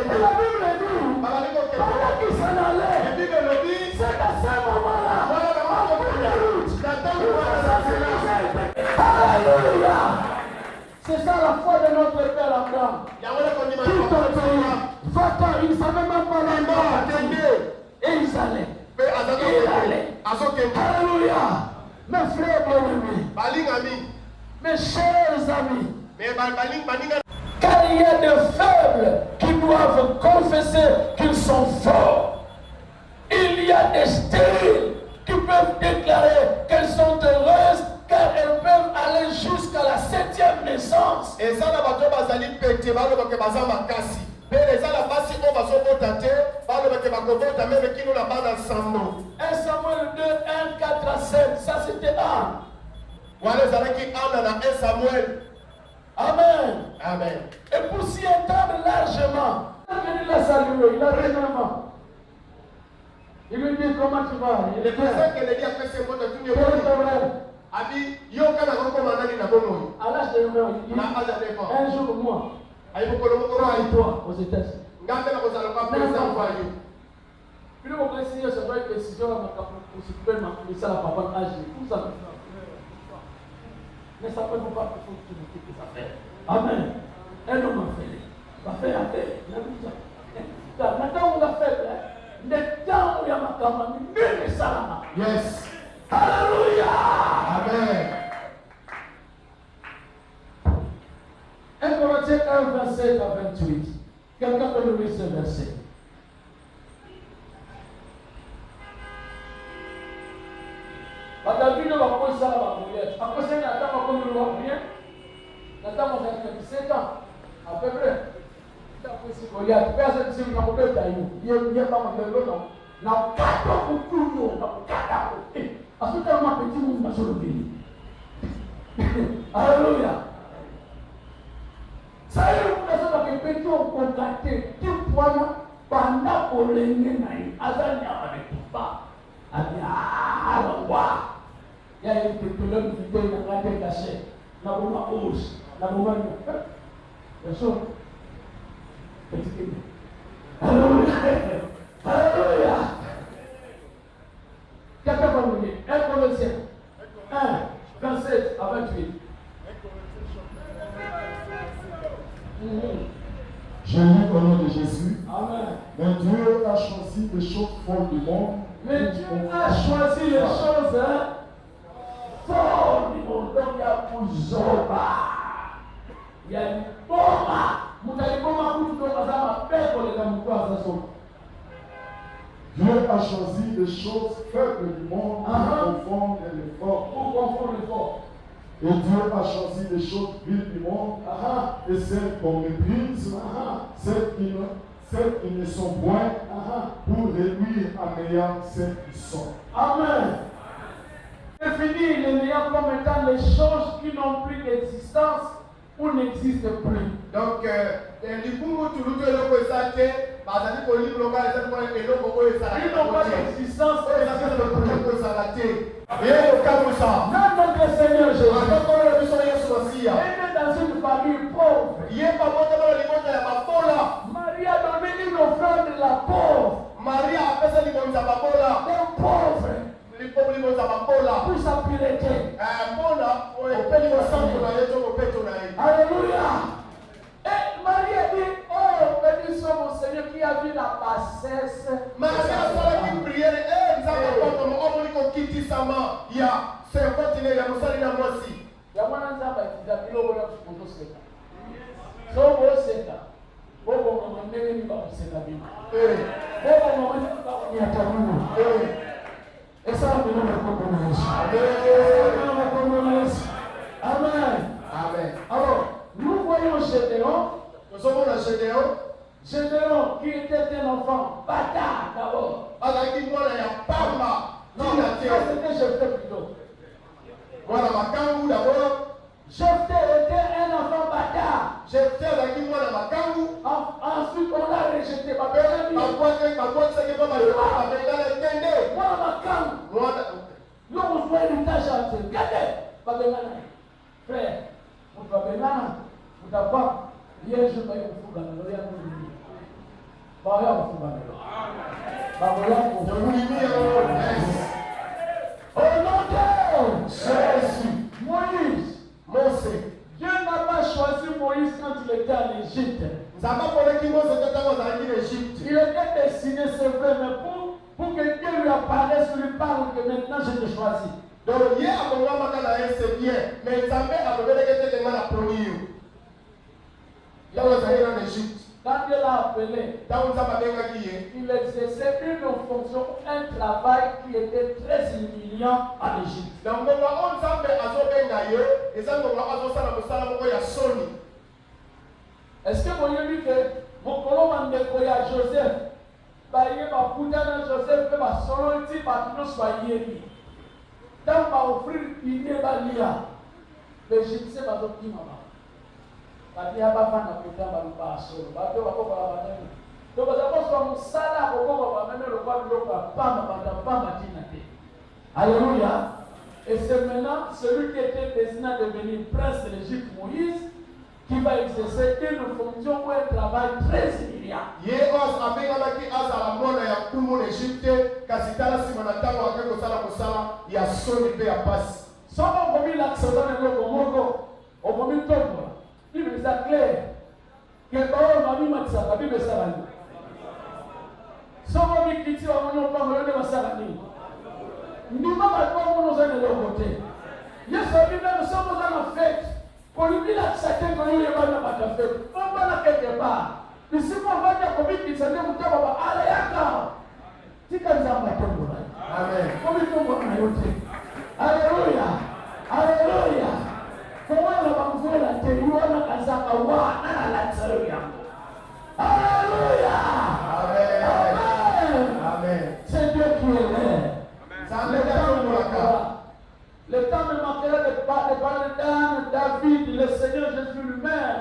Et la Bible dit, pendant qu'ils s'en allaient, c'est à ce moment-là, en cours de route, alléluia. C'est ça la foi de notre Père Abraham. Tout obéi. Va-t'en, ils ne savaient même pas l'endroit. Et ils allaient. Alléluia. Mes frères bien-aimés, mes chers amis, car il y a des faibles qui doivent confesser qu'ils sont forts. Il y a des stériles qui peuvent déclarer qu'elles sont heureuses car elles peuvent aller jusqu'à la 7e naissance. Et ça, la bateau bazali pété, va le bakebaza makasi. Mais les gens là-bas, si on va se voter, va le bakebakobota, même qui nous là-bas dans le sang. 1 Samuel 2, 1, 4 à 7, ça c'était Anne. Voilà, les gens qui Anne dans 1 Samuel. Amen. Amen. Et pour s'y entendre largement, il l'a salué, il a réellement. Il lui dit comment tu vas. Il est bien. C'est qu'elle dit après ces mots de tout le monde. Abi, yo kana roko manani na bono. À l'âge de 9 ans, un jour moi. Aïe beaucoup le mot et toi aux États-Unis. Ngambé na kozala pas président voyou. Puis le président se doit une décision à ma pour se faire ma ça la papa âge. Tout ça. Mais ça peut pas que faut que tu ça faire. Amen. Un homme a fait. Va faire la paix. Maintenant on a fait le temps où il y a ma camarade, mais ça là. Yes. Alléluia. Amen. 1 Corinthiens 1, 27 à 28. Quelqu'un peut nous lire ce verset. David va prendre ça à la prière. Après ça, il attend qu'on ne voit rien. Il attend qu'on ait 17 ans. À peu près. Après, c'est qu'on y a. Personne ne sait qu'on peut faire. Il y a pas de l'eau. Dans 4 ans pour tout le monde. Dans 4 ans. Parce que tellement petit monde va se lever. Alléluia. Ça y est, vous avez que petit on contacté. Tout point pendant qu'on les met. Azan n'a pas de tout pas. Ah, il y a une pétrole qui était dans la tête cachée. La bombe à hausse. La bombe à bien sûr. Petit peu. Alléluia. Alléluia. Quelqu'un va nous dire. 1 Corinthiens 1, 27 à 28. Je lis au nom de Jésus. Amen. Mais Dieu a choisi les choses folles du monde. Mais Dieu a choisi les choses folles du monde. Donc il y a Pouzoba. Il y a une bomba. Dieu a choisi les choses faibles du monde pour confondre les forts. Pour confondre les forts. Et Dieu a choisi les choses viles du monde et celles qu'on méprise, celles qui ne sont point, pour réduire à néant celles qui sont. Amen. Définir les néants comme étant les choses qui n'ont plus d'existence ou n'existent plus. Donc, du coup, tu nous dis que le Satan, bazali ko libro ka ezali ko eloko oyo ezalaka Ils n'ont pas d'existence et n'existent plus. Même notre Seigneur Jésus Jésus. est dans une famille pauvre. Marie a donné une offrande de la pauvre. D'un pauvre. Pour sa pureté. Alléluia. Et Marie a dit, oh, béni soit mon Seigneur qui a vu la bassesse. Yamwana nzamba kitapilo wala kuseka. So wo seka. Bobo mama ndenge ni ba kuseka bibi. Bobo mama ni ba ni atamu. Esa mbona mko na Yesu. Amen. Amen. Alors, nous voyons Gédéon. Nous sommes dans Gédéon. Gédéon qui était un enfant bâtard d'abord. Non, c'était Jephthé plutôt. Voilà, Makangu d'abord. Jephthé était un enfant bâtard. Jephthé avec moi dans Makangu. Ensuite, on l'a rejeté. Nous on voit l'héritage à Dieu. Regardez, frère, vous avez là, vous avez pas, hier je vais vous faire le royaume de Dieu. Au nom de Jésus, Moïse, Dieu n'a pas choisi Moïse quand il était en Égypte. Il était destiné, c'est vrai, mais pour que Dieu lui apparaisse, lui parle que maintenant je te choisis. Donc, hier, à mon moment, c'est bien, mais ça met à me dire que c'est la première. Là, vous allez en Égypte. Quand Dieu l'a appelé, il exerçait une fonction, un travail qui était très humiliant en Égypte. Donc, on s'appelle et ça, est-ce que vous avez dit que mon colonne de Joseph, Joseph fait ma sororité par nous soyez. Dans ma offrir une balia, l'Égyptien va dire maman. Balia va faire la putain de la solo. Bateau va pas la donc, vous avez besoin de ça, vous va même le roi de l'eau, pas matinée. Alléluia. Et c'est maintenant celui qui était destiné à devenir prince de l'Égypte, Moïse, qui va exercer une fonction ou un travail très humiliant. Si on a mis l'accent dans le Congo, on a mis tout. Il est clair que on a mis Matissa, la Bible Sarani. Si on a mis Kitty, on a mis Masarani. Nous n'avons pas de l'autre côté. Yes, nous sommes dans la fête. Pour lui, là, chacun de nous est dans la fête. On va la quelque part. Mais si on va dire comment il s'est dit, on va aller à quand? Si quand ça va tomber. Amen. Comment il tombe en ayoté? Alléluia. Alléluia. Comment on va vous faire la télé? On a Kazaka, on a la télé. Alléluia. Amen. Amen. C'est Dieu qui est là. Le temps me manquera de parler d'Anne, David, le Seigneur Jésus lui-même.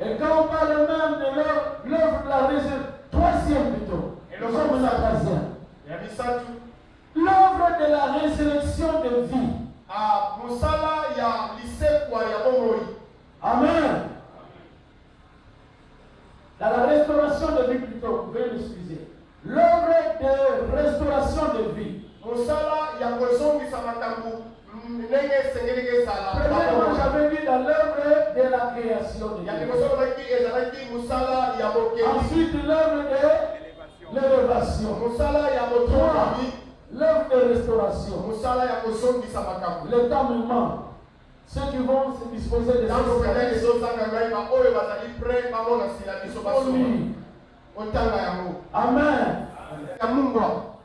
Et quand on parle même de l'œuvre de la résurrection, troisième plutôt, nous sommes la troisième. L'œuvre de la résurrection de vie. Amen. Dans la restauration de vie plutôt, vous pouvez m'excuser. L'œuvre de restauration de vie. Premièrement, j'avais dit dans l'œuvre de la création de vie. Ensuite, l'œuvre de l'élévation. L'œuvre de restauration. Le temps me manque. Ceux qui vont se disposer de Amen.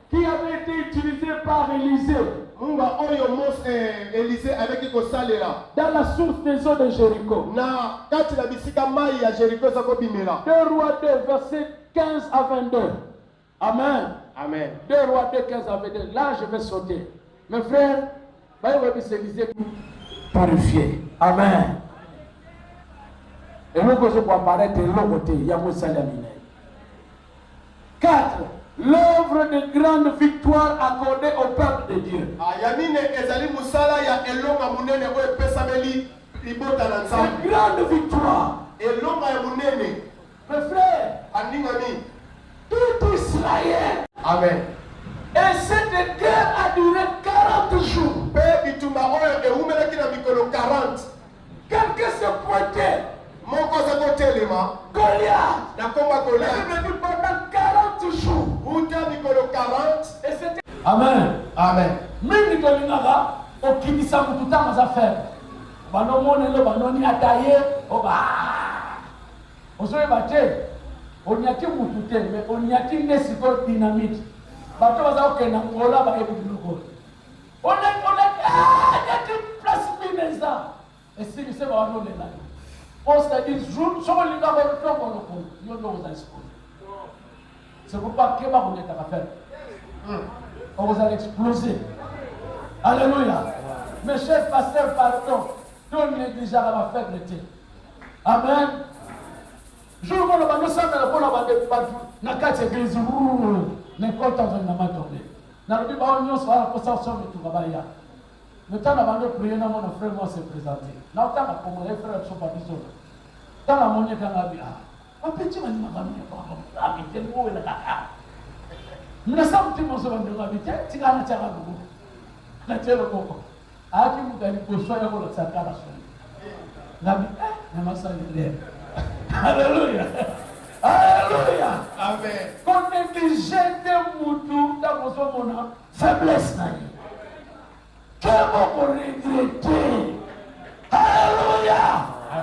qui avait été utilisé par Élisée Élisée avec Ikosalela. dans la source des eaux de Jéricho. Na kati na bisika mai ya Jéricho za kobimela. 2 Rois 2, versets 15 à 22. Amen. Amen. 2 Rois 2, 15 à 22. Là, je vais sauter. Mes frères, c'est Élisée purifié. Amen. Et nous, je peux apparaître de l'autre côté. Il y a Moussa Lamine. 4. L'œuvre de grande victoire accordée au peuple de Dieu. Yamine ezali musala ya elonga munene oyo epesameli libota na Nzambe. Une grande victoire. Elonga ya munene. Mes frères, Andingami. tout Israël. Amen. Et cette guerre a duré 40 jours. Pe bitumba oyo eumelaki na mikolo 40. Quelqu'un se pointait. Moko za kotelema. Goliath. Na komba Il Goliath. est venu pendant 40 jours. Buta mikolo 40. Et c'était... Amen. Amen. Mingi tolingaka okimisa mutu ntango aza faible. Banomonelo banoni ataye oba. Ozoyeba te oniaki mutu te mais oniaki nde sikoyo dynamite. Bato baza kokenda ngola bayebi biloko. Onaki place mine eza. Esili se banolela. C'est-à-dire, soko lingaka otongo lokolo yo ndo ozali sikoyo. C'est pourquoi Kéba vous êtes à faire. On vous a explosé. Alléluia. Mes chers pasteurs, pardon. Tout négligeable ma faiblesse. Amen. Je vous demande de nous savoir na kati église n'importe où na matone. Na lobi ba onyo so ala posa so metu babaya. Le temps avant de prier na mon frère moi se présenter. Na otaka comme les frères sont pas biso. Dans la monnaie quand bia. Apeti mani makamia kwa amite ngo la kaka. Mina samti mo so bande ngabite tingana chaka ndugu. Na chelo koko. Aki mugani poswa ya ko la sakara so. Nabi na masali le. Alléluia. Alléluia. Amen. Qu'on néglige de mutu dans mon faiblesse na. Que vous regrettez. Alléluia.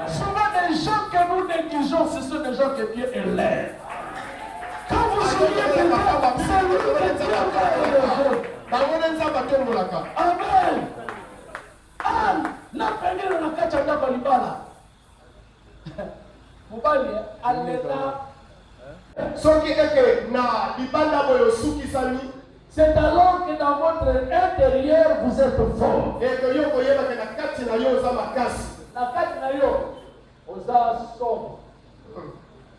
Souvent les gens que nous négligeons, ce sont des gens que Dieu élève. Quand vous souliez quelqu'un, c'est lui que Dieu va élever. Amen. Ah, n'a pas dit dans la carte de Balibala. Vous parlez, Alléluia. Soki eke na libanda boyo suki sani. C'est alors que dans votre intérieur, vous êtes fort. Et que yo koyeba ke na kati na yo za makasi. La carte na yo, oza sombre.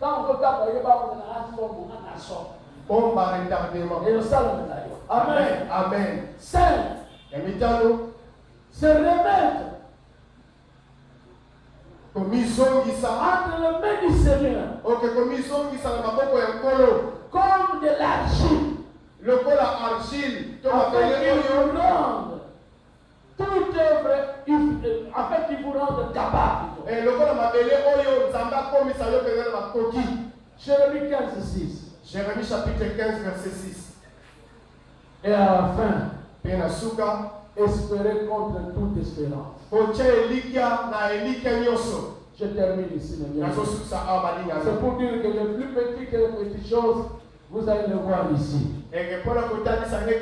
Quand on tape, il y a un sombre, on a sombre. Bomba retardement. Et le salon na yo. Amen. Amen. Saint. Et mitano. Se remettre Komisongisa. entre les mains du Seigneur. Ok, komisongisa na maboko ya nkolo. Comme de l'argile. Lokola argile. To Afin mabele qu'il oyo. vous rende toute œuvre, afin qu'il vous rende capable. Et lokola mabele oyo nzamba komisa yo pengana makoki. Jérémie 15, 6. Jérémie chapitre 15 verset 6. Et à la fin, Pena suka. espérez contre toute espérance. Koche elikia na elikia nyoso. Je termine ici, mes amis. Nazo suksa abalinga. C'est pour dire que les plus petites que les petites choses, vous allez le voir ici. Et pour la côté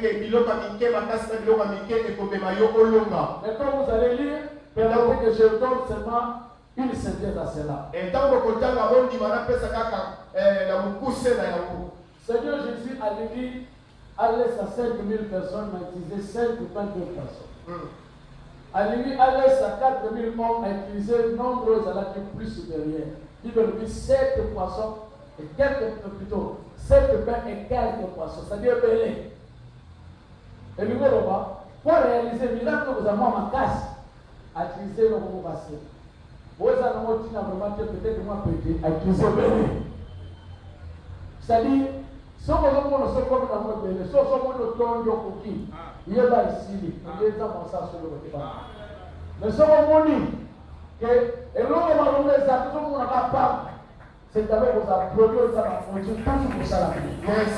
que biloka mike makasi na biloka mike ekobema yo olonga. Mais quand vous allez lire, permettez que je donne seulement une synthèse à cela. Et tant que kotanga bondi mana pesa kaka na mukuse na yango. Seigneur Jésus a dit, à l'aise à 5000 personnes, m'a utilisé 5 ou 22 personnes. À lui, à l'aise à 4000 hommes, a utilisé nombreux à la plus supérieure. Il veut dire 7 poissons et quelques, plutôt 7 pains et quelques poissons. C'est-à-dire belé. Et lui, pour réaliser le miracle, vous avez ma casse à utiliser le mot passé. Vous avez vraiment peut-être moi pété à utiliser belé. C'est-à-dire, si on veut qu'on se comme dans notre belé, si on veut qu'on le cookie, il y a là ici, il y a dans ça sur le côté. Mais si on dit que, et l'on va nous mettre ça, tout le monde n'a pas. C'est avec vos applaudissements, ça va fonctionner tout pour ça la vie. Yes.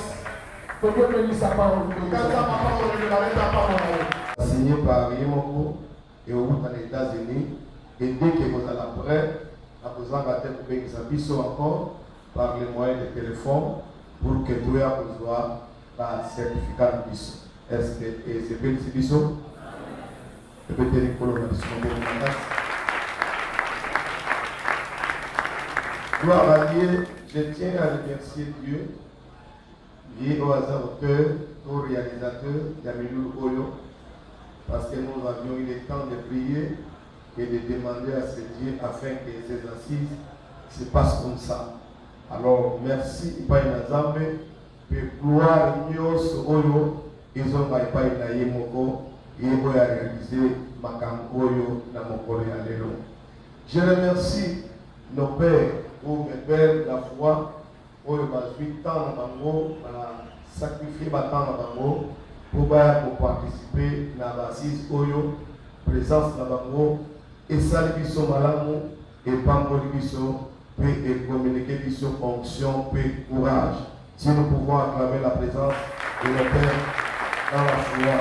Que Dieu bénisse sa parole. Signé par Yemoko et au bout des États-Unis. Et dès que vous allez prêt, à besoin de encore par les moyens de téléphone pour que tout soit certificat de biso. Est-ce que c'est bien biso? Peut-être les colonnes de son gloire à Dieu, je tiens à remercier Dieu, lié au hasard auteur, au réalisateur, Yamilou Oyo, parce que nous avions eu le temps de prier et de demander à ce Dieu afin que ces assises se passent comme ça. Alors, merci, Ipaï Nazambe, que gloire Nyos Oyo, ils ont Ipaï Nayemoko, et ils ont réalisé Makam Oyo, Namoko Réalelo. Je remercie nos pères, pour mes pères, la foi, pour 8 ans dans Bango, sacrifier ma temps dans Bango, pour participer à l'assise Oyo, présence dans Bango, et salut Bisso Malamu, et Bango Bisso, et communiquer Bisso fonction, et courage. Si nous pouvons acclamer la présence de nos pères dans la foi.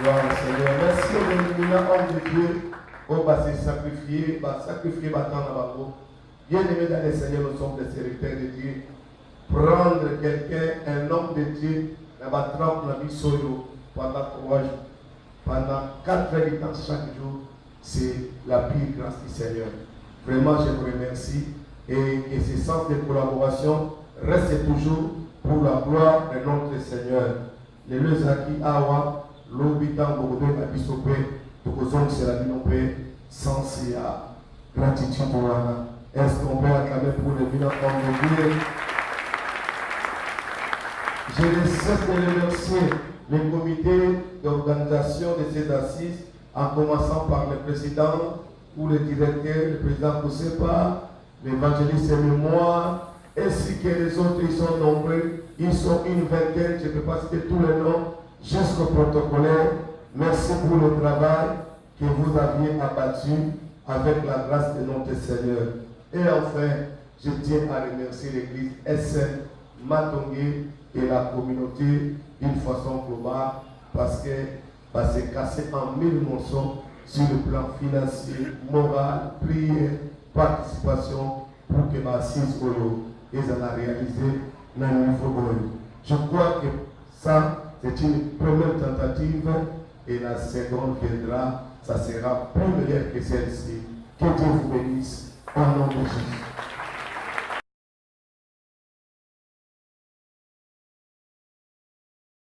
Gloire au Seigneur. Merci aux éminents hommes de Dieu, pour sacrifier ma temps dans Bango. Bien aimé dans le Seigneur, nous sommes des serviteurs de Dieu. Prendre quelqu'un, un homme de Dieu, dans la trempe, la vie solo, pendant 3 jours, pendant 4 heures de temps chaque jour, c'est la pire grâce du Seigneur. Vraiment, je vous remercie et que ce sens de collaboration reste toujours pour la gloire de notre Seigneur. Les Lezaki Awa, l'Obitan Bogodé, la Bisopé, Tokozong, c'est la Binopé, sans gratitude pour Anna. Est-ce qu'on peut acclamer pour les villes en Dieu? Je ne cesse de remercier le comité d'organisation de ces assises, en commençant par le président ou le directeur, le président Koussepa, l'évangéliste et moi, ainsi que les autres, ils sont nombreux, ils sont une vingtaine, je ne peux pas citer tous les noms, jusqu'au protocolaire. Merci pour le travail que vous aviez abattu avec la grâce de notre Seigneur. Et enfin, je tiens à remercier l'église SN, Matongé et la communauté d'une façon globale parce que c'est cassé en 1000 morceaux sur le plan financier, moral, prière, participation pour que ma assise Oyo et ça a réalisé dans le niveau Oyo. Je crois que ça, c'est une première tentative et la seconde viendra, ça sera plus meilleur que celle-ci. Que Dieu vous bénisse. Au nom de Jésus.